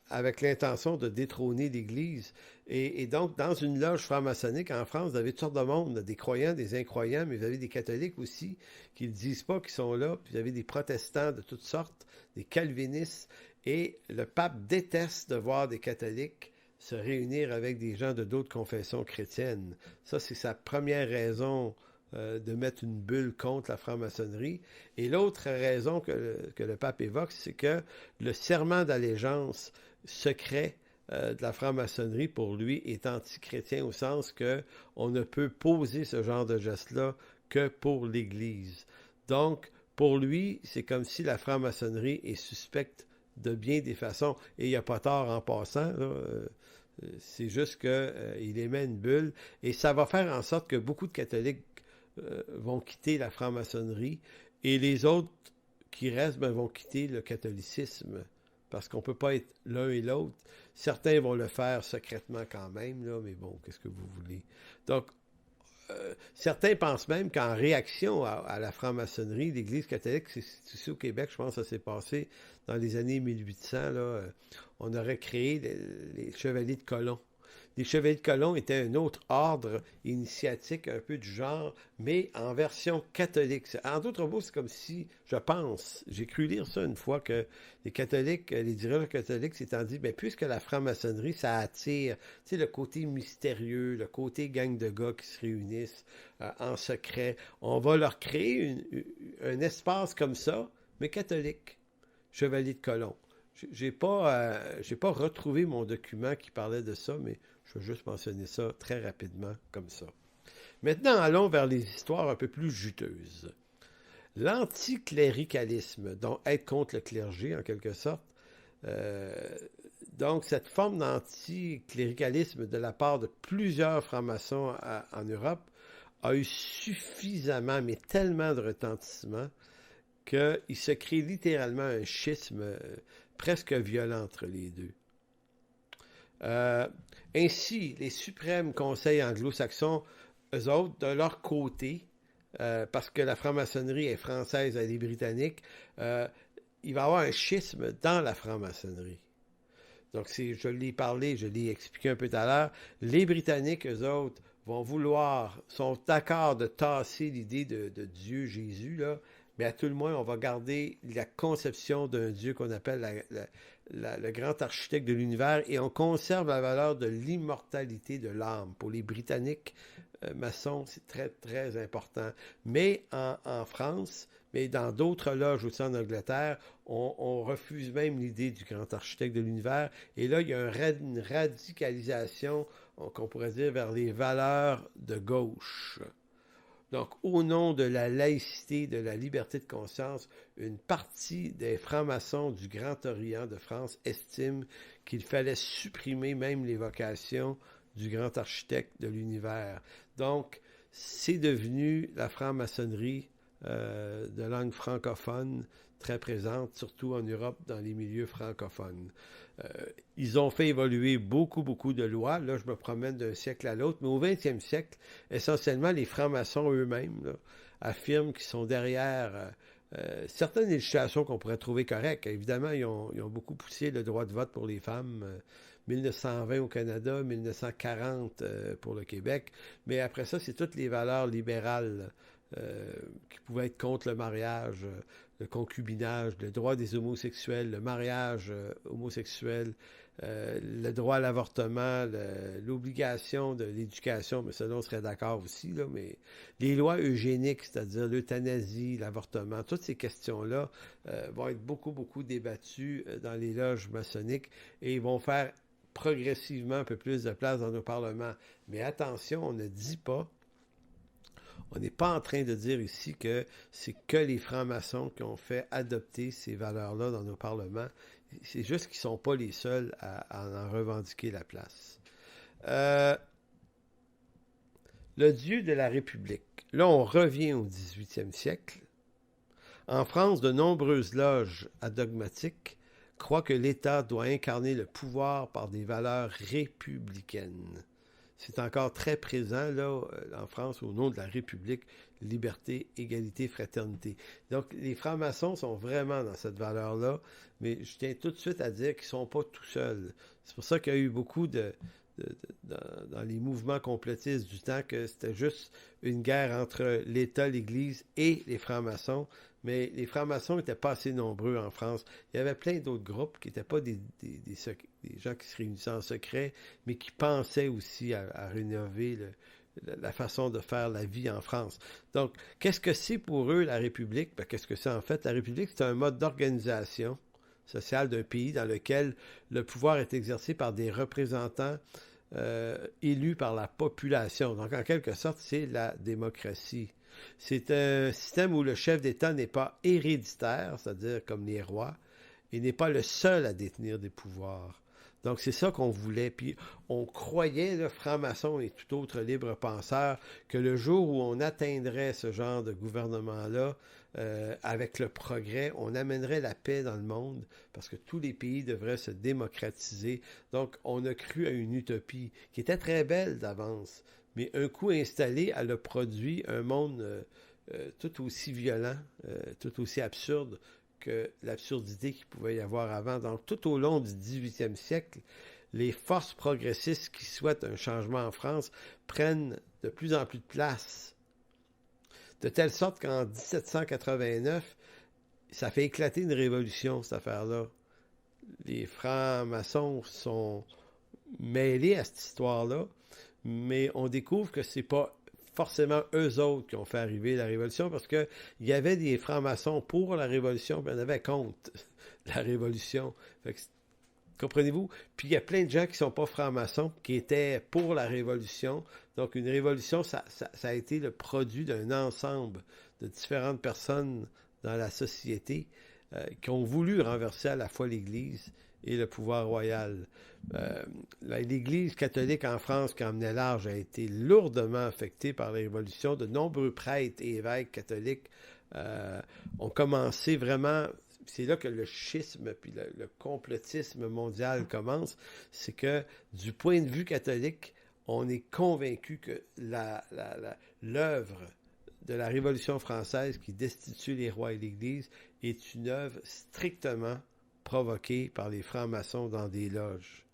avec l'intention de détrôner l'Église. Et donc, dans une loge franc-maçonnique en France, vous avez toutes sortes de monde, des croyants, des incroyants, mais vous avez des catholiques aussi qui ne disent pas qu'ils sont là, puis vous avez des protestants de toutes sortes, des calvinistes, et le pape déteste de voir des catholiques se réunir avec des gens de d'autres confessions chrétiennes. Ça, c'est sa première raison de mettre une bulle contre la franc-maçonnerie. Et l'autre raison que le pape évoque, c'est que le serment d'allégeance secret de la franc-maçonnerie, pour lui, est anti-chrétien au sens que on ne peut poser ce genre de geste-là que pour l'Église. Donc, pour lui, c'est comme si la franc-maçonnerie est suspecte de bien des façons, et il n'y a pas tort en passant, là, c'est juste qu'il émet une bulle, et ça va faire en sorte que beaucoup de catholiques vont quitter la franc-maçonnerie, et les autres qui restent vont quitter le catholicisme, parce qu'on ne peut pas être l'un et l'autre. Certains vont le faire secrètement quand même, là, mais bon, qu'est-ce que vous voulez? Donc, certains pensent même qu'en réaction à la franc-maçonnerie, l'Église catholique, c'est ici au Québec, je pense que ça s'est passé dans les années 1800, là, on aurait créé les chevaliers de colon. Les chevaliers de colon étaient un autre ordre initiatique, un peu du genre, mais en version catholique. En d'autres mots, c'est comme si, je pense, j'ai cru lire ça une fois, que les catholiques, les dirigeants catholiques s'étant dit, bien, puisque la franc-maçonnerie, ça attire, tu sais, le côté mystérieux, le côté gang de gars qui se réunissent en secret, on va leur créer un espace comme ça, mais catholique, chevalier de colon. J'ai pas retrouvé mon document qui parlait de ça, mais je vais juste mentionner ça très rapidement comme ça. Maintenant, allons vers les histoires un peu plus juteuses. L'anticléricalisme, donc être contre le clergé en quelque sorte, donc cette forme d'anticléricalisme de la part de plusieurs francs-maçons en Europe a eu suffisamment, mais tellement de retentissement qu'il se crée littéralement un schisme presque violent entre les deux. Ainsi, les suprêmes conseils anglo-saxons, eux autres, de leur côté, parce que la franc-maçonnerie est française, elle est britannique, il va y avoir un schisme dans la franc-maçonnerie. Donc, je l'ai parlé, je l'ai expliqué un peu tout à l'heure, les Britanniques, eux autres, sont d'accord de tasser l'idée de Dieu, Jésus, là, mais à tout le moins, on va garder la conception d'un Dieu qu'on appelle le grand architecte de l'univers et on conserve la valeur de l'immortalité de l'âme. Pour les Britanniques maçons, c'est très, très important. Mais en France, mais dans d'autres loges aussi en Angleterre, on refuse même l'idée du grand architecte de l'univers. Et là, il y a une radicalisation, qu'on pourrait dire, vers les valeurs de gauche. Donc, au nom de la laïcité, de la liberté de conscience, une partie des francs-maçons du Grand Orient de France estime qu'il fallait supprimer même l'évocation du grand architecte de l'univers. Donc, c'est devenu la franc-maçonnerie de langue francophone très présente, surtout en Europe, dans les milieux francophones. Ils ont fait évoluer beaucoup de lois. Là, je me promène d'un siècle à l'autre, mais au 20e siècle, essentiellement, les francs-maçons eux-mêmes là, affirment qu'ils sont derrière certaines législations qu'on pourrait trouver correctes. Évidemment, ils ont beaucoup poussé le droit de vote pour les femmes. 1920 au Canada, 1940 pour le Québec. Mais après ça, c'est toutes les valeurs libérales qui pouvaient être contre le mariage, le concubinage, le droit des homosexuels, le mariage homosexuel, le droit à l'avortement, l'obligation de l'éducation, mais ça, on serait d'accord aussi, là, mais les lois eugéniques, c'est-à-dire l'euthanasie, l'avortement, toutes ces questions-là vont être beaucoup débattues dans les loges maçonniques et vont faire progressivement un peu plus de place dans nos parlements. Mais attention, on ne dit pas, on n'est pas en train de dire ici que c'est que les francs-maçons qui ont fait adopter ces valeurs-là dans nos parlements. C'est juste qu'ils ne sont pas les seuls à en revendiquer la place. Le Dieu de la République. Là, on revient au 18e siècle. En France, de nombreuses loges adogmatiques croient que l'État doit incarner le pouvoir par des valeurs républicaines. C'est encore très présent là en France au nom de la République, liberté, égalité, fraternité. Donc, les francs-maçons sont vraiment dans cette valeur-là, mais je tiens tout de suite à dire qu'ils ne sont pas tout seuls. C'est pour ça qu'il y a eu beaucoup dans les mouvements complotistes du temps que c'était juste une guerre entre l'État, l'Église et les francs-maçons. Mais les francs-maçons n'étaient pas assez nombreux en France. Il y avait plein d'autres groupes qui n'étaient pas des gens qui se réunissaient en secret, mais qui pensaient aussi à rénover la façon de faire la vie en France. Donc, qu'est-ce que c'est pour eux la République? Ben, qu'est-ce que c'est en fait? La République, c'est un mode d'organisation sociale d'un pays dans lequel le pouvoir est exercé par des représentants élus par la population. Donc, en quelque sorte, c'est la démocratie. C'est un système où le chef d'État n'est pas héréditaire, c'est-à-dire comme les rois, et n'est pas le seul à détenir des pouvoirs. Donc, c'est ça qu'on voulait. Puis, on croyait, le franc-maçon et tout autre libre penseur, que le jour où on atteindrait ce genre de gouvernement-là, avec le progrès, on amènerait la paix dans le monde, parce que tous les pays devraient se démocratiser. Donc, on a cru à une utopie qui était très belle d'avance. Mais un coup installé, elle a produit un monde tout aussi violent, tout aussi absurde que l'absurdité qu'il pouvait y avoir avant. Donc, tout au long du 18e siècle, les forces progressistes qui souhaitent un changement en France prennent de plus en plus de place. De telle sorte qu'en 1789, ça fait éclater une révolution, cette affaire-là. Les francs-maçons sont mêlés à cette histoire-là, mais on découvre que c'est pas forcément eux autres qui ont fait arriver la Révolution, parce qu'il y avait des francs-maçons pour la Révolution, puis il y en avait contre la Révolution. Fait que, comprenez-vous? Puis il y a plein de gens qui ne sont pas francs-maçons, qui étaient pour la Révolution. Donc une révolution, ça a été le produit d'un ensemble de différentes personnes dans la société qui ont voulu renverser à la fois l'Église et le pouvoir royal. L'Église catholique en France, qui emmenait large, a été lourdement affectée par la Révolution. De nombreux prêtres et évêques catholiques ont commencé vraiment... C'est là que le schisme puis le complotisme mondial commence. C'est que du point de vue catholique, on est convaincu que l'œuvre de la Révolution française qui destitue les rois et l'Église est une œuvre strictement provoquée par les francs-maçons dans des loges.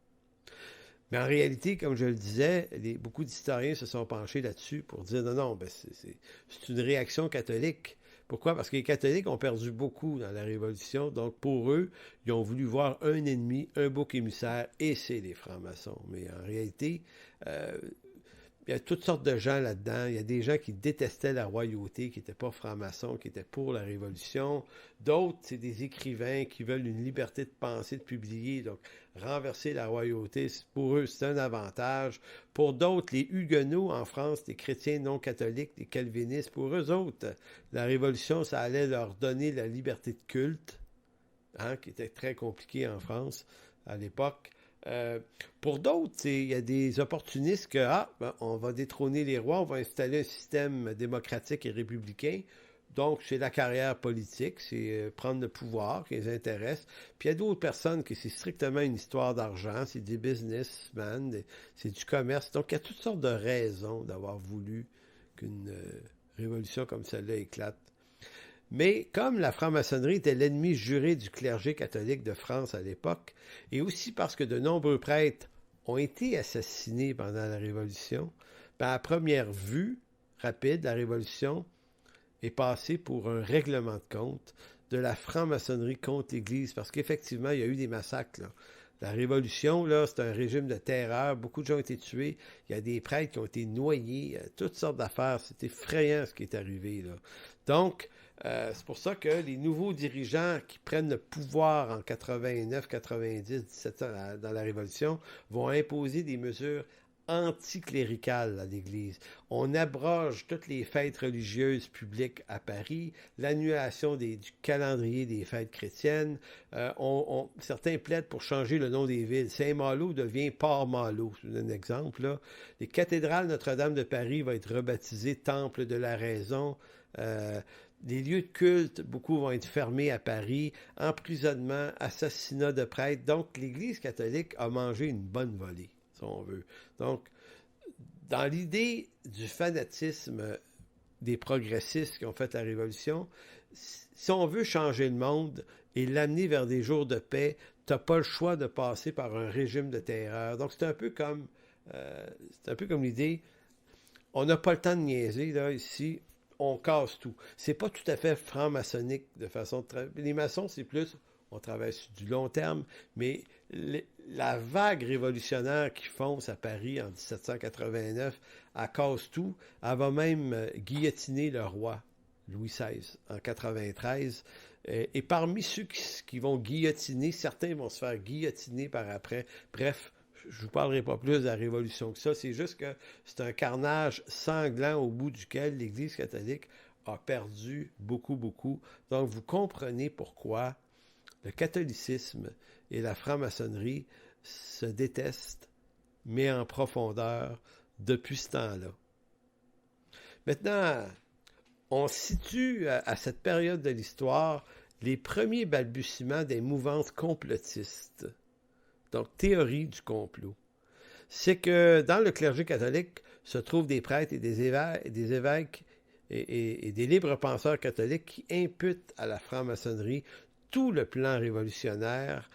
Mais en réalité, comme je le disais, beaucoup d'historiens se sont penchés là-dessus pour dire non, c'est une réaction catholique. Pourquoi? Parce que les catholiques ont perdu beaucoup dans la Révolution. Donc, pour eux, ils ont voulu voir un ennemi, un bouc émissaire, et c'est les francs-maçons. Mais en réalité, il y a toutes sortes de gens là-dedans. Il y a des gens qui détestaient la royauté, qui n'étaient pas francs-maçons, qui étaient pour la Révolution. D'autres, c'est des écrivains qui veulent une liberté de penser, de publier. Donc, renverser la royauté, pour eux, c'est un avantage. Pour d'autres, les Huguenots en France, les chrétiens non catholiques, les calvinistes, pour eux autres, la Révolution, ça allait leur donner la liberté de culte, qui était très compliquée en France à l'époque. Pour d'autres, il y a des opportunistes que on va détrôner les rois, on va installer un système démocratique et républicain. Donc, c'est la carrière politique, c'est prendre le pouvoir qui les intéresse. Puis il y a d'autres personnes que c'est strictement une histoire d'argent, c'est des businessmen, c'est du commerce. Donc, il y a toutes sortes de raisons d'avoir voulu qu'une révolution comme celle-là éclate. Mais comme la franc-maçonnerie était l'ennemi juré du clergé catholique de France à l'époque, et aussi parce que de nombreux prêtres ont été assassinés pendant la Révolution, à première vue rapide, la Révolution est passée pour un règlement de compte de la franc-maçonnerie contre l'Église, parce qu'effectivement, il y a eu des massacres, là. La Révolution, là, c'est un régime de terreur. Beaucoup de gens ont été tués. Il y a des prêtres qui ont été noyés. Toutes sortes d'affaires. C'est effrayant ce qui est arrivé, là. Donc, c'est pour ça que les nouveaux dirigeants qui prennent le pouvoir en 89, 90, 17 ans dans la Révolution vont imposer des mesures anticléricales à l'Église. On abroge toutes les fêtes religieuses publiques à Paris, l'annulation du calendrier des fêtes chrétiennes. Certains plaident pour changer le nom des villes. Saint-Malo devient Port-Malo, c'est un exemple, là. Les cathédrales Notre-Dame de Paris vont être rebaptisées Temple de la Raison. Les lieux de culte, beaucoup vont être fermés à Paris. Emprisonnement, assassinat de prêtres. Donc, l'Église catholique a mangé une bonne volée, si on veut. Donc, dans l'idée du fanatisme des progressistes qui ont fait la Révolution, si on veut changer le monde et l'amener vers des jours de paix, tu n'as pas le choix de passer par un régime de terreur. Donc, c'est un peu comme l'idée, on n'a pas le temps de niaiser, là, ici, on casse tout. C'est pas tout à fait franc-maçonnique de façon de travailler. Les maçons, c'est plus, on travaille sur du long terme, mais la vague révolutionnaire qui fonce à Paris en 1789, elle casse tout. Elle va même guillotiner le roi Louis XVI en 93. Et parmi ceux qui vont guillotiner, certains vont se faire guillotiner par après. Bref, je ne vous parlerai pas plus de la Révolution que ça. C'est juste que c'est un carnage sanglant au bout duquel l'Église catholique a perdu beaucoup, beaucoup. Donc, vous comprenez pourquoi le catholicisme et la franc-maçonnerie se détestent, mais en profondeur, depuis ce temps-là. Maintenant, on situe à cette période de l'histoire les premiers balbutiements des mouvances complotistes. Donc, théorie du complot. C'est que dans le clergé catholique se trouvent des prêtres et des évêques et des libres penseurs catholiques qui imputent à la franc-maçonnerie tout le plan révolutionnaire.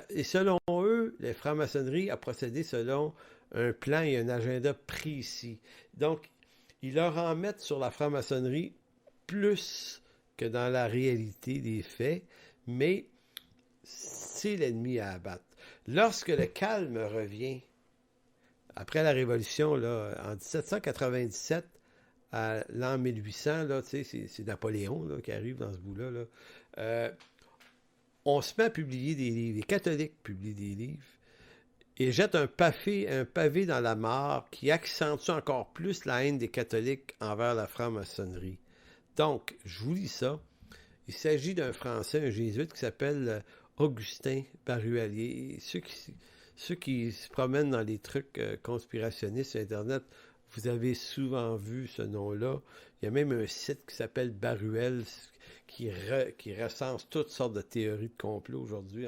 Et selon eux, la franc-maçonnerie a procédé selon un plan et un agenda précis. Donc, ils leur en mettent sur la franc-maçonnerie plus que dans la réalité des faits, mais c'est l'ennemi à abattre. Lorsque le calme revient, après la Révolution, là, en 1797, à l'an 1800, là, c'est Napoléon là, qui arrive dans ce bout-là. Là. On se met à publier des livres. Les catholiques publient des livres et jettent un pavé dans la mare qui accentue encore plus la haine des catholiques envers la franc-maçonnerie. Donc, je vous lis ça. Il s'agit d'un Français, un jésuite qui s'appelle Augustin Baruel. Ceux qui se promènent dans les trucs conspirationnistes sur Internet, vous avez souvent vu ce nom-là. Il y a même un site qui s'appelle Baruel qui recense toutes sortes de théories de complot aujourd'hui.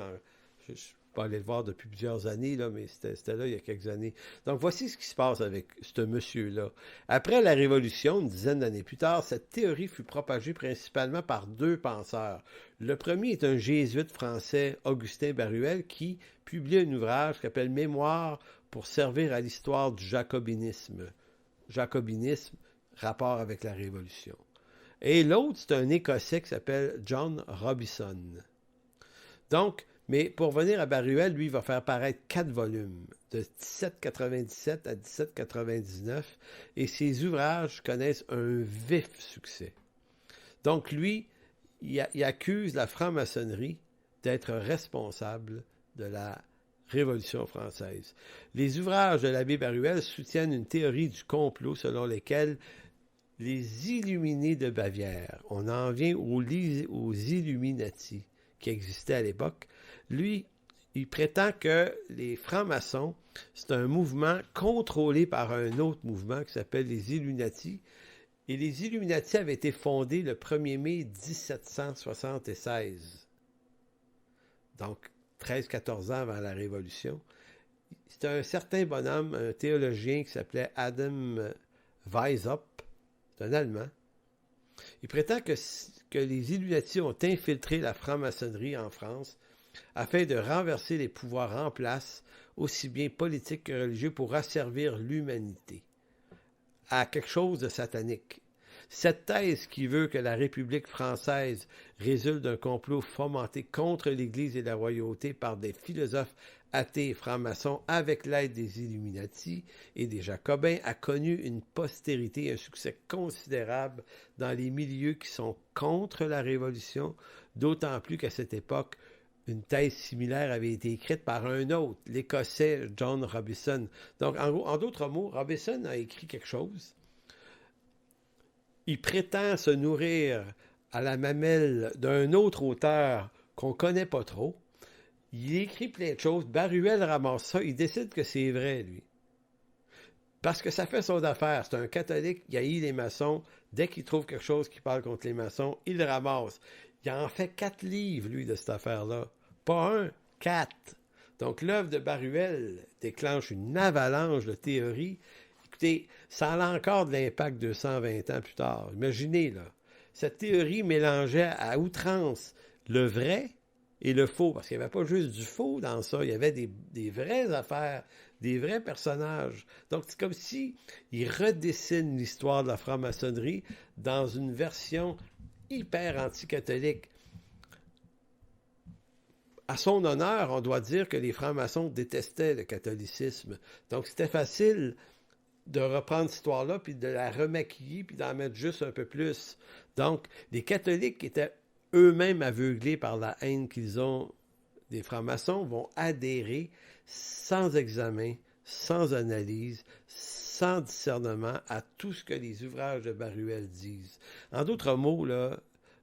Je ne suis pas allé le voir depuis plusieurs années, là, mais c'était là il y a quelques années. Donc, voici ce qui se passe avec ce monsieur-là. Après la Révolution, une dizaine d'années plus tard, cette théorie fut propagée principalement par deux penseurs. Le premier est un jésuite français, Augustin Baruel, qui publie un ouvrage qui s'appelle « Mémoire pour servir à l'histoire du jacobinisme ». Jacobinisme, rapport avec la Révolution. Et l'autre, c'est un Écossais qui s'appelle John Robison. Donc, mais pour venir à Baruel, lui, il va faire paraître 4 volumes, de 1797 à 1799, et ses ouvrages connaissent un vif succès. Donc, lui, il accuse la franc-maçonnerie d'être responsable de la Révolution française. Les ouvrages de l'abbé Baruel soutiennent une théorie du complot selon laquelle les Illuminés de Bavière, on en vient aux Illuminati qui existaient à l'époque. Lui, il prétend que les francs-maçons, c'est un mouvement contrôlé par un autre mouvement qui s'appelle les Illuminati. Et les Illuminati avaient été fondés le 1er mai 1776. Donc, 13-14 ans avant la Révolution. C'était un certain bonhomme, un théologien qui s'appelait Adam Weishaupt, c'est un Allemand. Il prétend que les Illuminati ont infiltré la franc-maçonnerie en France afin de renverser les pouvoirs en place, aussi bien politiques que religieux, pour asservir l'humanité à quelque chose de satanique. Cette thèse qui veut que la République française résulte d'un complot fomenté contre l'Église et la royauté par des philosophes athées et francs-maçons avec l'aide des Illuminati et des Jacobins a connu une postérité et un succès considérable dans les milieux qui sont contre la Révolution, d'autant plus qu'à cette époque, une thèse similaire avait été écrite par un autre, l'Écossais John Robison. Donc, en d'autres mots, Robison a écrit quelque chose. Il prétend se nourrir à la mamelle d'un autre auteur qu'on ne connaît pas trop. Il écrit plein de choses. Baruel ramasse ça. Il décide que c'est vrai, lui. Parce que ça fait son affaire. C'est un catholique, il haït les maçons. Dès qu'il trouve quelque chose qui parle contre les maçons, il le ramasse. Il en fait 4 livres, lui, de cette affaire-là. Pas 1, 4. Donc, l'œuvre de Baruel déclenche une avalanche de théories. Écoutez, ça a encore de l'impact 220 ans plus tard. Imaginez, là. Cette théorie mélangeait à outrance le vrai et le faux, parce qu'il n'y avait pas juste du faux dans ça, il y avait des vraies affaires, des vrais personnages. Donc, c'est comme si il redessine l'histoire de la franc-maçonnerie dans une version hyper anticatholique. À son honneur, on doit dire que les francs-maçons détestaient le catholicisme. Donc, c'était facile de reprendre cette histoire-là, puis de la remaquiller, puis d'en mettre juste un peu plus. Donc, les catholiques étaient eux-mêmes aveuglés par la haine qu'ils ont des francs-maçons, vont adhérer sans examen, sans analyse, sans discernement à tout ce que les ouvrages de Baruel disent. En d'autres mots, là,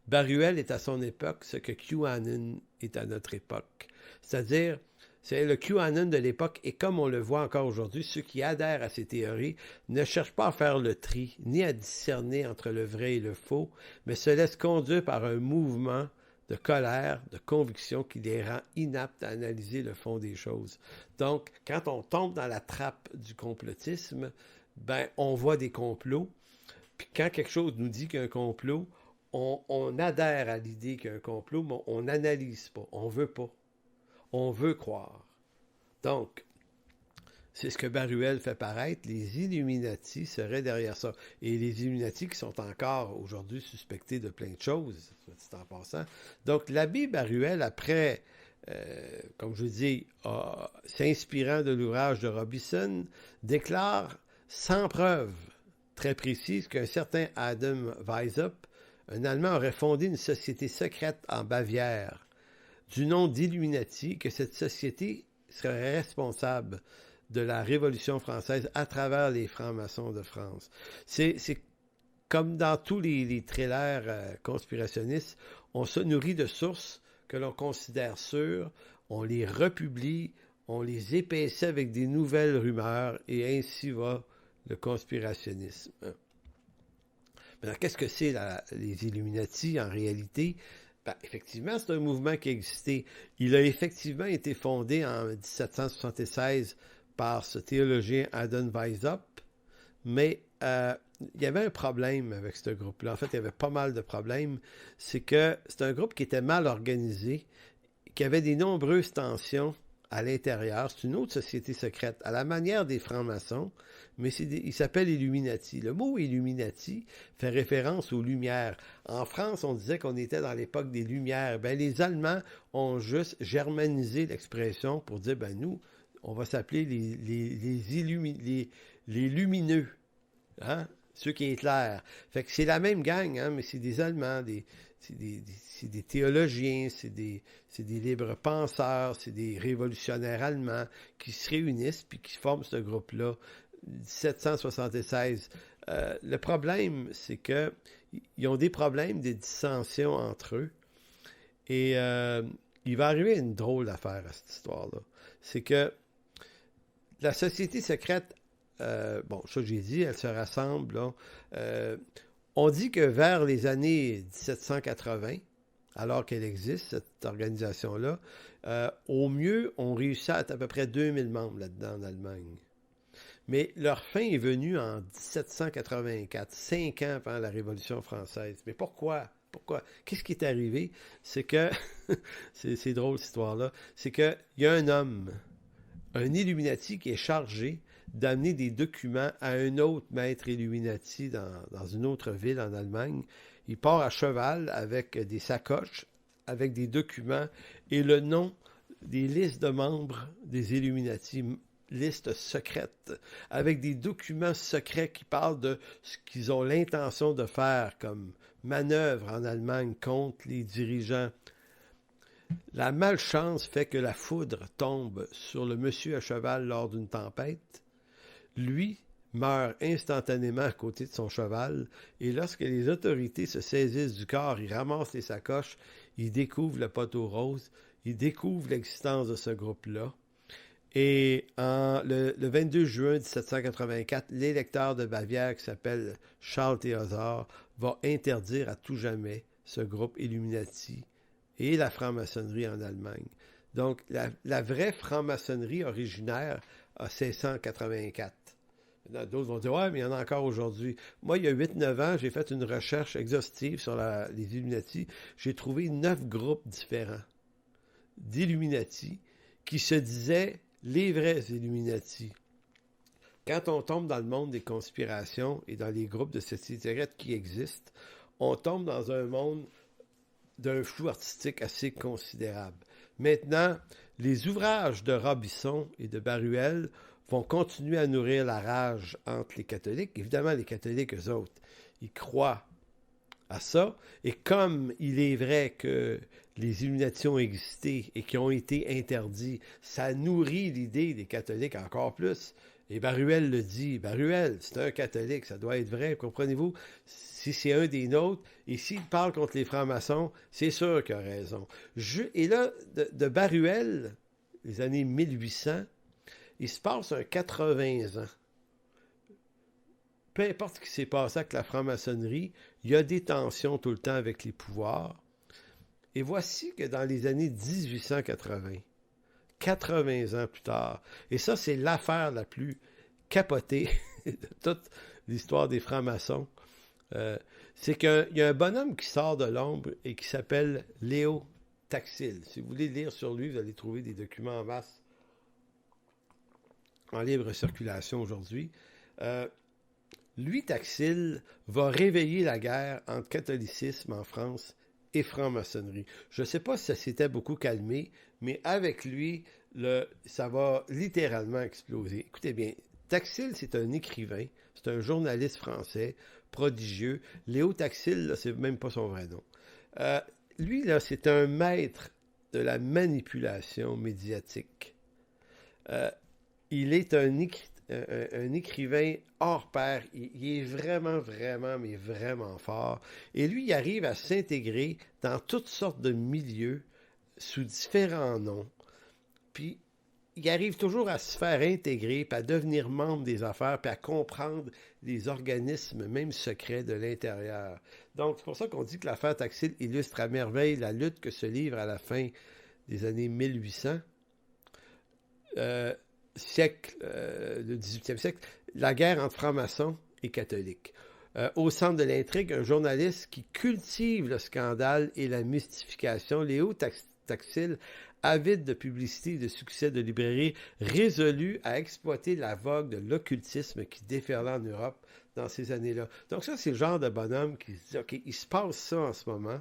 Baruel est à son époque ce que QAnon est à notre époque. C'est-à-dire, c'est le QAnon de l'époque, et comme on le voit encore aujourd'hui, ceux qui adhèrent à ces théories ne cherchent pas à faire le tri, ni à discerner entre le vrai et le faux, mais se laissent conduire par un mouvement de colère, de conviction qui les rend inaptes à analyser le fond des choses. Donc, quand on tombe dans la trappe du complotisme, ben, on voit des complots, puis quand quelque chose nous dit qu'il y a un complot, on adhère à l'idée qu'il y a un complot, mais on n'analyse pas, on veut pas. On veut croire. Donc, c'est ce que Baruel fait paraître. Les Illuminati seraient derrière ça. Et les Illuminati qui sont encore aujourd'hui suspectés de plein de choses, soit dit en passant. Donc, l'abbé Baruel, après, comme je dis, s'inspirant de l'ouvrage de Robison, déclare sans preuve, très précise qu'un certain Adam Weishaupt, un Allemand, aurait fondé une société secrète en Bavière du nom d'Illuminati, que cette société serait responsable de la Révolution française à travers les francs-maçons de France. C'est comme dans tous les trailers conspirationnistes, on se nourrit de sources que l'on considère sûres, on les republie, on les épaissit avec des nouvelles rumeurs, et ainsi va le conspirationnisme. Maintenant, qu'est-ce que c'est les Illuminati en réalité? Ben, effectivement, c'est un mouvement qui a existé. Il a effectivement été fondé en 1776 par ce théologien Adam Weishaupt, mais il y avait un problème avec ce groupe-là. En fait, il y avait pas mal de problèmes. C'est que c'est un groupe qui était mal organisé, qui avait des nombreuses tensions à l'intérieur. C'est une autre société secrète, à la manière des francs-maçons, mais il s'appelle Illuminati. Le mot Illuminati fait référence aux Lumières. En France, on disait qu'on était dans l'époque des Lumières. Ben, les Allemands ont juste germanisé l'expression pour dire, ben nous, on va s'appeler les lumineux, hein? Ceux qui éclairent. Fait que c'est la même gang, hein, mais c'est des Allemands, c'est des théologiens, c'est des libres penseurs, c'est des révolutionnaires allemands qui se réunissent puis qui forment ce groupe-là, 1776. Le problème, c'est que ils ont des problèmes, des dissensions entre eux. Et il va arriver une drôle d'affaire à cette histoire-là. C'est que la société secrète, bon, ça j'ai dit, elle se rassemble, là. On dit que vers les années 1780, alors qu'elle existe, cette organisation-là, au mieux, on réussit à peu près 2000 membres là-dedans en Allemagne. Mais leur fin est venue en 1784, 5 ans avant la Révolution française. Mais pourquoi? Pourquoi? Qu'est-ce qui est arrivé? C'est que, c'est drôle cette histoire-là, c'est qu'il y a un homme, un Illuminati qui est chargé d'amener des documents à un autre maître Illuminati dans une autre ville en Allemagne. Il part à cheval avec des sacoches, avec des documents et le nom des listes de membres des Illuminati, liste secrète, avec des documents secrets qui parlent de ce qu'ils ont l'intention de faire comme manœuvre en Allemagne contre les dirigeants. La malchance fait que la foudre tombe sur le monsieur à cheval lors d'une tempête. Lui meurt instantanément à côté de son cheval, et lorsque les autorités se saisissent du corps, ils ramassent les sacoches, ils découvrent le poteau rose, ils découvrent l'existence de ce groupe-là. Et le 22 juin 1784, l'électeur de Bavière, qui s'appelle Charles Théodore, va interdire à tout jamais ce groupe Illuminati et la franc-maçonnerie en Allemagne. Donc, la vraie franc-maçonnerie originaire a 1684. D'autres vont dire, ouais, mais il y en a encore aujourd'hui. Moi, il y a 8-9 ans, j'ai fait une recherche exhaustive sur les Illuminati. J'ai trouvé 9 groupes différents d'Illuminati qui se disaient les vrais Illuminati. Quand on tombe dans le monde des conspirations et dans les groupes de sociétés secrètes qui existent, on tombe dans un monde d'un flou artistique assez considérable. Maintenant, les ouvrages de Robison et de Baruel vont continuer à nourrir la rage entre les catholiques. Évidemment, les catholiques, eux autres, ils croient à ça. Et comme il est vrai que les Illuminati ont existé et qui ont été interdits, ça nourrit l'idée des catholiques encore plus. Et Baruel le dit. Baruel, c'est un catholique, ça doit être vrai, comprenez-vous? Si c'est un des nôtres, et s'il parle contre les francs-maçons, c'est sûr qu'il a raison. Et là, de Baruel, les années 1800, il se passe un 80 ans. Peu importe ce qui s'est passé avec la franc-maçonnerie, il y a des tensions tout le temps avec les pouvoirs. Et voici que dans les années 1880, 80 ans plus tard, et ça, c'est l'affaire la plus capotée de toute l'histoire des francs-maçons, c'est qu'il y a un bonhomme qui sort de l'ombre et qui s'appelle Léo Taxil. Si vous voulez lire sur lui, vous allez trouver des documents en masse en libre circulation aujourd'hui. Lui, Taxil, va réveiller la guerre entre catholicisme en France et franc-maçonnerie. Je ne sais pas si ça s'était beaucoup calmé, mais avec lui, ça va littéralement exploser. Écoutez bien, Taxil, c'est un écrivain, c'est un journaliste français prodigieux. Léo Taxil, là, c'est même pas son vrai nom. Lui, là, c'est un maître de la manipulation médiatique. Il est un écrivain hors pair. Il est vraiment, vraiment, mais vraiment fort. Et lui, il arrive à s'intégrer dans toutes sortes de milieux sous différents noms. Puis, il arrive toujours à se faire intégrer, puis à devenir membre des affaires, puis à comprendre les organismes, même secrets, de l'intérieur. Donc, c'est pour ça qu'on dit que l'affaire Taxil illustre à merveille la lutte que se livre à la fin des années 1800, le 18e siècle, la guerre entre francs-maçons et catholiques. Au centre de l'intrigue, un journaliste qui cultive le scandale et la mystification, Léo Taxil, avide de publicité et de succès de librairie, résolu à exploiter la vogue de l'occultisme qui déferlait en Europe dans ces années-là. Donc ça, c'est le genre de bonhomme qui se dit, OK, il se passe ça en ce moment,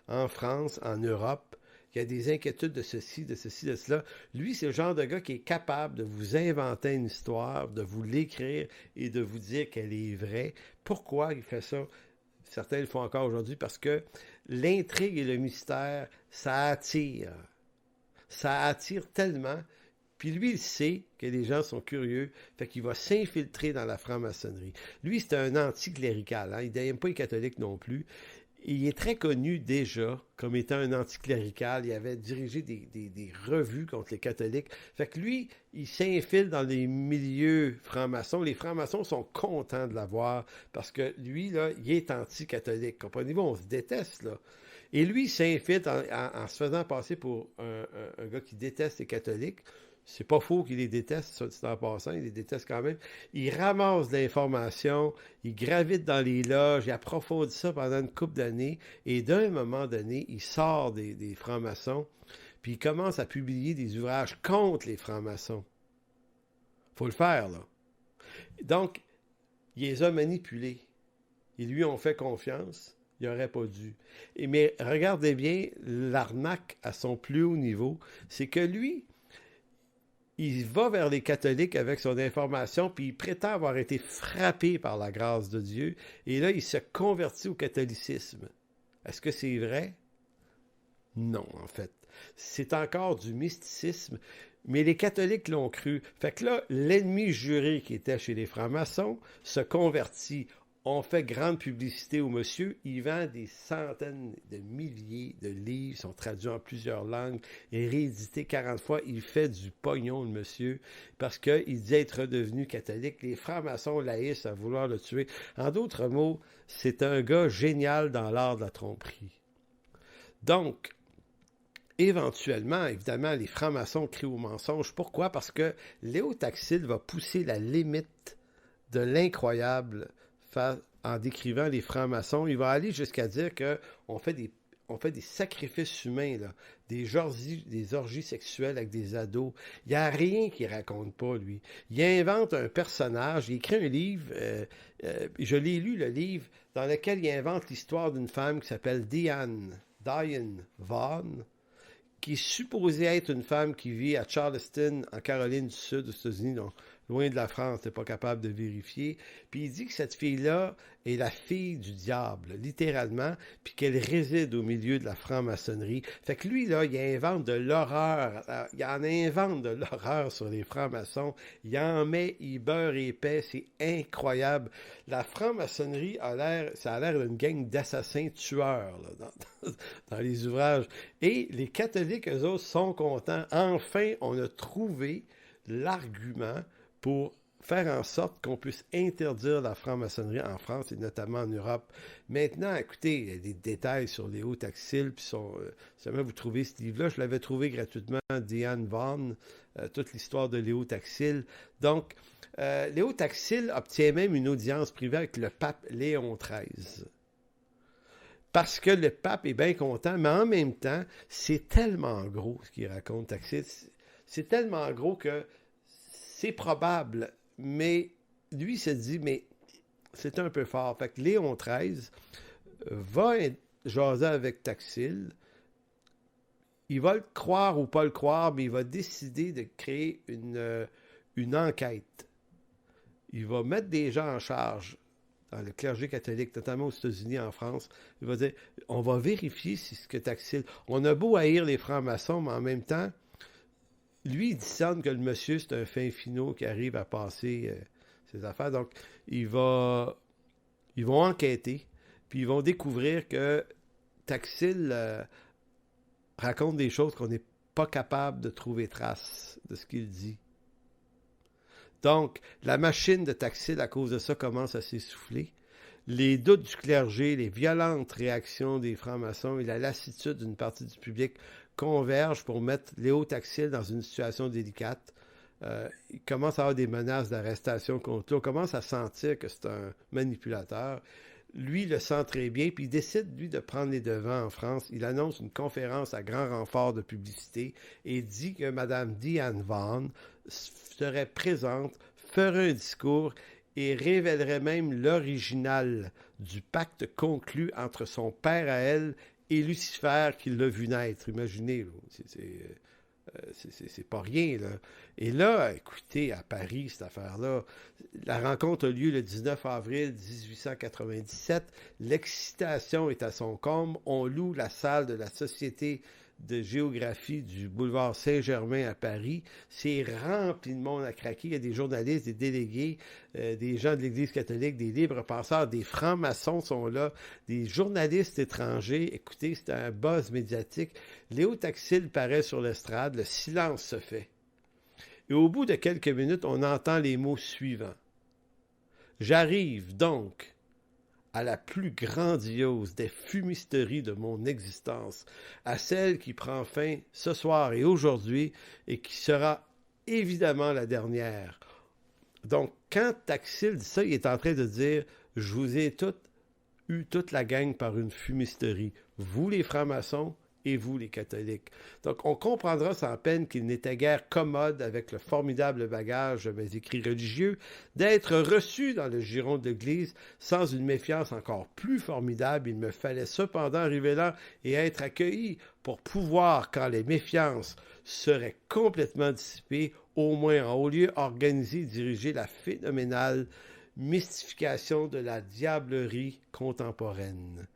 en France, en Europe, il y a des inquiétudes de ceci, de cela. Lui, c'est le genre de gars qui est capable de vous inventer une histoire, de vous l'écrire et de vous dire qu'elle est vraie. Pourquoi il fait ça? Certains le font encore aujourd'hui parce que l'intrigue et le mystère, ça attire. Ça attire tellement. Puis lui, il sait que les gens sont curieux, fait qu'il va s'infiltrer dans la franc-maçonnerie. Lui, c'est un anticlérical, hein? Il n'aime pas les catholiques non plus. Il est très connu déjà comme étant un anticlérical. Il avait dirigé des revues contre les catholiques. Fait que lui, il s'infile dans les milieux francs-maçons. Les francs-maçons sont contents de l'avoir parce que lui, là, il est anti-catholique. Comprenez-vous, on se déteste, là. Et lui, il s'infiltre en se faisant passer pour un gars qui déteste les catholiques. C'est pas faux qu'il les déteste, ça dit en passant, il les déteste quand même. Il ramasse de l'information, il gravite dans les loges, il approfondit ça pendant une couple d'années, et d'un moment donné, il sort des francs-maçons, puis il commence à publier des ouvrages contre les francs-maçons. Faut le faire, là. Donc, il les a manipulés. Ils lui ont fait confiance, il n'aurait pas dû. Mais regardez bien, l'arnaque à son plus haut niveau, c'est que lui, il va vers les catholiques avec son information, puis il prétend avoir été frappé par la grâce de Dieu, et là, il se convertit au catholicisme. Est-ce que c'est vrai? Non, en fait. C'est encore du mysticisme, mais les catholiques l'ont cru. Fait que là, l'ennemi juré qui était chez les francs-maçons se convertit. On fait grande publicité au monsieur. Il vend des centaines de milliers de livres, sont traduits en plusieurs langues et réédités 40 fois. Il fait du pognon, le monsieur, parce qu'il dit être redevenu catholique. Les francs-maçons laïcs à vouloir le tuer. En d'autres mots, c'est un gars génial dans l'art de la tromperie. Donc, éventuellement, évidemment, les francs-maçons crient au mensonge. Pourquoi? Parce que Léo Taxil va pousser la limite de l'incroyable en décrivant les francs-maçons. Il va aller jusqu'à dire qu'on fait des sacrifices humains, là, des orgies sexuelles avec des ados. Il n'y a rien qu'il raconte pas, lui. Il invente un personnage, il écrit un livre, je l'ai lu, le livre, dans lequel il invente l'histoire d'une femme qui s'appelle Diane Vaughn, qui est supposée être une femme qui vit à Charleston, en Caroline du Sud, aux États-Unis, donc loin de la France, t'es pas capable de vérifier. Puis il dit que cette fille-là est la fille du diable, littéralement, puis qu'elle réside au milieu de la franc-maçonnerie. Fait que lui, là, il invente de l'horreur. Il en invente de l'horreur sur les francs-maçons. Il en met, il beurre épais. C'est incroyable. La franc-maçonnerie ça a l'air d'une gang d'assassins tueurs, là, dans les ouvrages. Et les catholiques, eux autres, sont contents. Enfin, on a trouvé l'argument pour faire en sorte qu'on puisse interdire la franc-maçonnerie en France et notamment en Europe. Maintenant, écoutez, il y a des détails sur Léo Taxil, puis si jamais vous trouvez ce livre-là, je l'avais trouvé gratuitement, Diane Vaughn, toute l'histoire de Léo Taxil. Donc, Léo Taxil obtient même une audience privée avec le pape Léon XIII. Parce que le pape est bien content, mais en même temps, c'est tellement gros ce qu'il raconte, Taxil. C'est tellement gros que c'est probable, mais lui se dit, mais c'est un peu fort. Fait que Léon XIII va jaser avec Taxil. Il va le croire ou pas le croire, mais il va décider de créer une enquête il va mettre des gens en charge dans le clergé catholique, notamment aux États-Unis, en France. Il va dire, on va vérifier si ce que Taxil... On a beau haïr les francs-maçons, mais en même temps, lui, il discerne que le monsieur, c'est un fin finot qui arrive à passer ses affaires. Donc, ils vont enquêter, puis ils vont découvrir que Taxil raconte des choses qu'on n'est pas capable de trouver trace de ce qu'il dit. Donc, la machine de Taxil, à cause de ça, commence à s'essouffler. Les doutes du clergé, les violentes réactions des francs-maçons et la lassitude d'une partie du public convergent pour mettre Léo Taxil dans une situation délicate. Il commence à avoir des menaces d'arrestation contre lui. On commence à sentir que c'est un manipulateur. Lui le sent très bien, puis il décide, lui, de prendre les devants en France. Il annonce une conférence à grand renfort de publicité et dit que Mme Diane Vaughan serait présente, ferait un discours et révélerait même l'original du pacte conclu entre son père à elle et Lucifer qui l'a vu naître. Imaginez, là, c'est pas rien, là. Et là, écoutez, à Paris, cette affaire-là, la rencontre a lieu le 19 avril 1897. L'excitation est à son comble. On loue la salle de la Société de géographie du boulevard Saint-Germain à Paris. C'est rempli de monde à craquer. Il y a des journalistes, des délégués, des gens de l'Église catholique, des libres penseurs, des francs-maçons sont là, des journalistes étrangers. Écoutez, c'est un buzz médiatique. Léo Taxil paraît sur l'estrade, le silence se fait. Et au bout de quelques minutes, on entend les mots suivants. « J'arrive donc à la plus grandiose des fumisteries de mon existence, à celle qui prend fin ce soir et aujourd'hui et qui sera évidemment la dernière. » Donc, quand Taxil dit ça, il est en train de dire « Je vous ai eu toute la gang par une fumisterie, vous les francs-maçons et vous les catholiques. » Donc, on comprendra sans peine qu'il n'était guère commode avec le formidable bagage de mes écrits religieux d'être reçu dans le giron de l'Église sans une méfiance encore plus formidable. Il me fallait cependant arriver là et être accueilli pour pouvoir, quand les méfiances seraient complètement dissipées, au moins en haut lieu, organiser et diriger la phénoménale mystification de la diablerie contemporaine.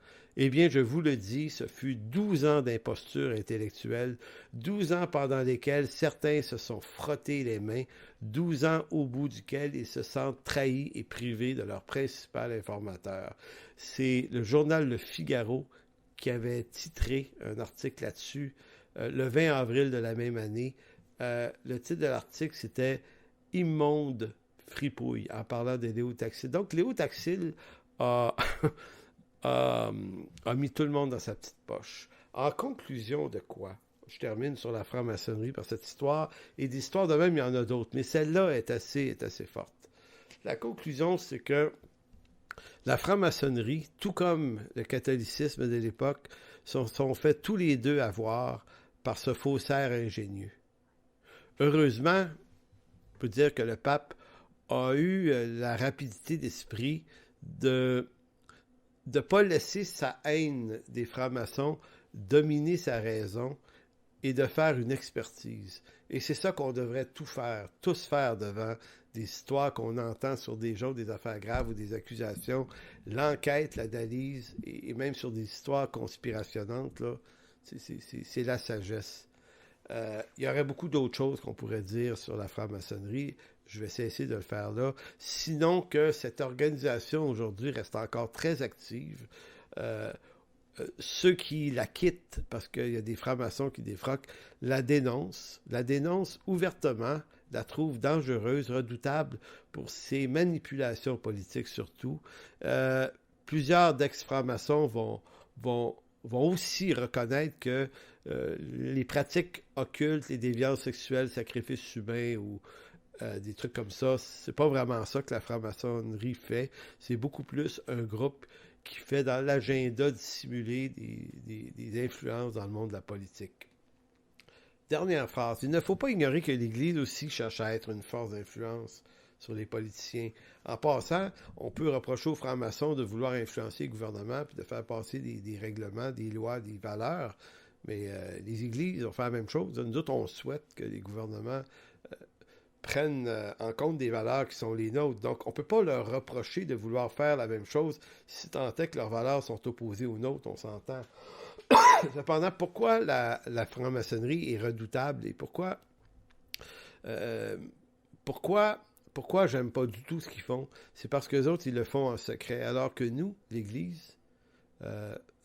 Eh bien, je vous le dis, ce fut 12 ans d'imposture intellectuelle, 12 ans pendant lesquels certains se sont frottés les mains, 12 ans au bout duquel ils se sentent trahis et privés de leur principal informateur. C'est le journal Le Figaro qui avait titré un article là-dessus le 20 avril de la même année. Le titre de l'article, c'était « Immonde fripouille » en parlant de Léo Taxil. Donc, Léo Taxil a... a mis tout le monde dans sa petite poche. En conclusion de quoi? Je termine sur la franc-maçonnerie par cette histoire, et des histoires de même, il y en a d'autres, mais celle-là est assez forte. La conclusion, c'est que la franc-maçonnerie, tout comme le catholicisme de l'époque, sont faits tous les deux avoir par ce faussaire ingénieux. Heureusement, on peut dire que le pape a eu la rapidité d'esprit de ne pas laisser sa haine des francs-maçons dominer sa raison et de faire une expertise. Et c'est ça qu'on devrait tous faire devant des histoires qu'on entend sur des gens, des affaires graves ou des accusations. L'enquête, l'analyse, et même sur des histoires conspirationnantes, là, c'est la sagesse. Il y aurait beaucoup d'autres choses qu'on pourrait dire sur la franc-maçonnerie. Je vais cesser de le faire là. Sinon que cette organisation aujourd'hui reste encore très active. Ceux qui la quittent, parce qu'il y a des francs-maçons qui défroquent, la dénoncent ouvertement, la trouvent dangereuse, redoutable pour ses manipulations politiques surtout. Plusieurs d'ex-francs-maçons vont aussi reconnaître que les pratiques occultes, les déviances sexuelles, sacrifices humains ou des trucs comme ça, c'est pas vraiment ça que la franc-maçonnerie fait. C'est beaucoup plus un groupe qui fait dans l'agenda dissimuler des influences dans le monde de la politique. Dernière phrase. Il ne faut pas ignorer que l'Église aussi cherche à être une force d'influence sur les politiciens. En passant, on peut reprocher aux francs-maçons de vouloir influencer le gouvernement puis de faire passer des règlements, des lois, des valeurs. Mais les églises ont fait la même chose. Nous autres, on souhaite que les gouvernements prennent en compte des valeurs qui sont les nôtres. Donc, on ne peut pas leur reprocher de vouloir faire la même chose si tant est que leurs valeurs sont opposées aux nôtres, on s'entend. Cependant, pourquoi la franc-maçonnerie est redoutable et pourquoi j'aime pas du tout ce qu'ils font? C'est parce que les autres, ils le font en secret. Alors que nous, l'Église,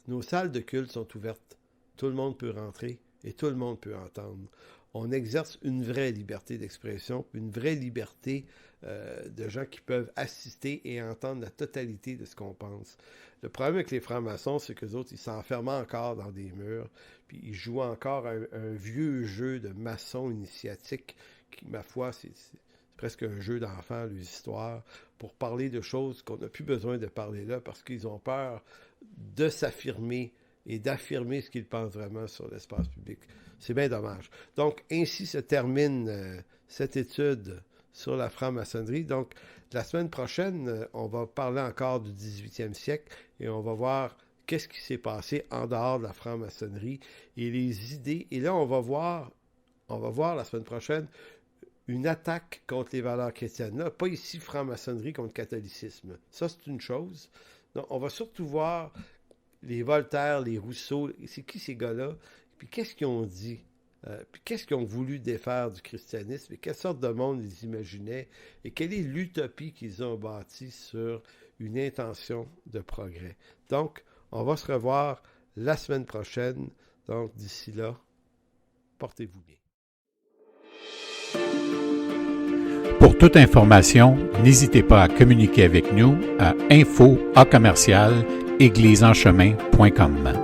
nos salles de culte sont ouvertes. Tout le monde peut rentrer et tout le monde peut entendre. On exerce une vraie liberté d'expression, une vraie liberté de gens qui peuvent assister et entendre la totalité de ce qu'on pense. Le problème avec les francs-maçons, c'est qu'eux autres, ils s'enferment encore dans des murs, puis ils jouent encore un vieux jeu de maçon initiatique qui, ma foi, c'est presque un jeu d'enfant, les histoires, pour parler de choses qu'on n'a plus besoin de parler là parce qu'ils ont peur de s'affirmer et d'affirmer ce qu'ils pensent vraiment sur l'espace public. C'est bien dommage. Donc, ainsi se termine cette étude sur la franc-maçonnerie. Donc, la semaine prochaine, on va parler encore du 18e siècle et on va voir qu'est-ce qui s'est passé en dehors de la franc-maçonnerie et les idées. Et là, on va voir la semaine prochaine une attaque contre les valeurs chrétiennes. Là, pas ici franc-maçonnerie contre catholicisme. Ça, c'est une chose. Non, on va surtout voir les Voltaire, les Rousseau. C'est qui ces gars-là? Puis qu'est-ce qu'ils ont dit? Puis qu'est-ce qu'ils ont voulu défaire du christianisme? Et quelle sorte de monde ils imaginaient? Et quelle est l'utopie qu'ils ont bâtie sur une intention de progrès? Donc, on va se revoir la semaine prochaine. Donc, d'ici là, portez-vous bien. Pour toute information, n'hésitez pas à communiquer avec nous à info@églisesenchemin.com.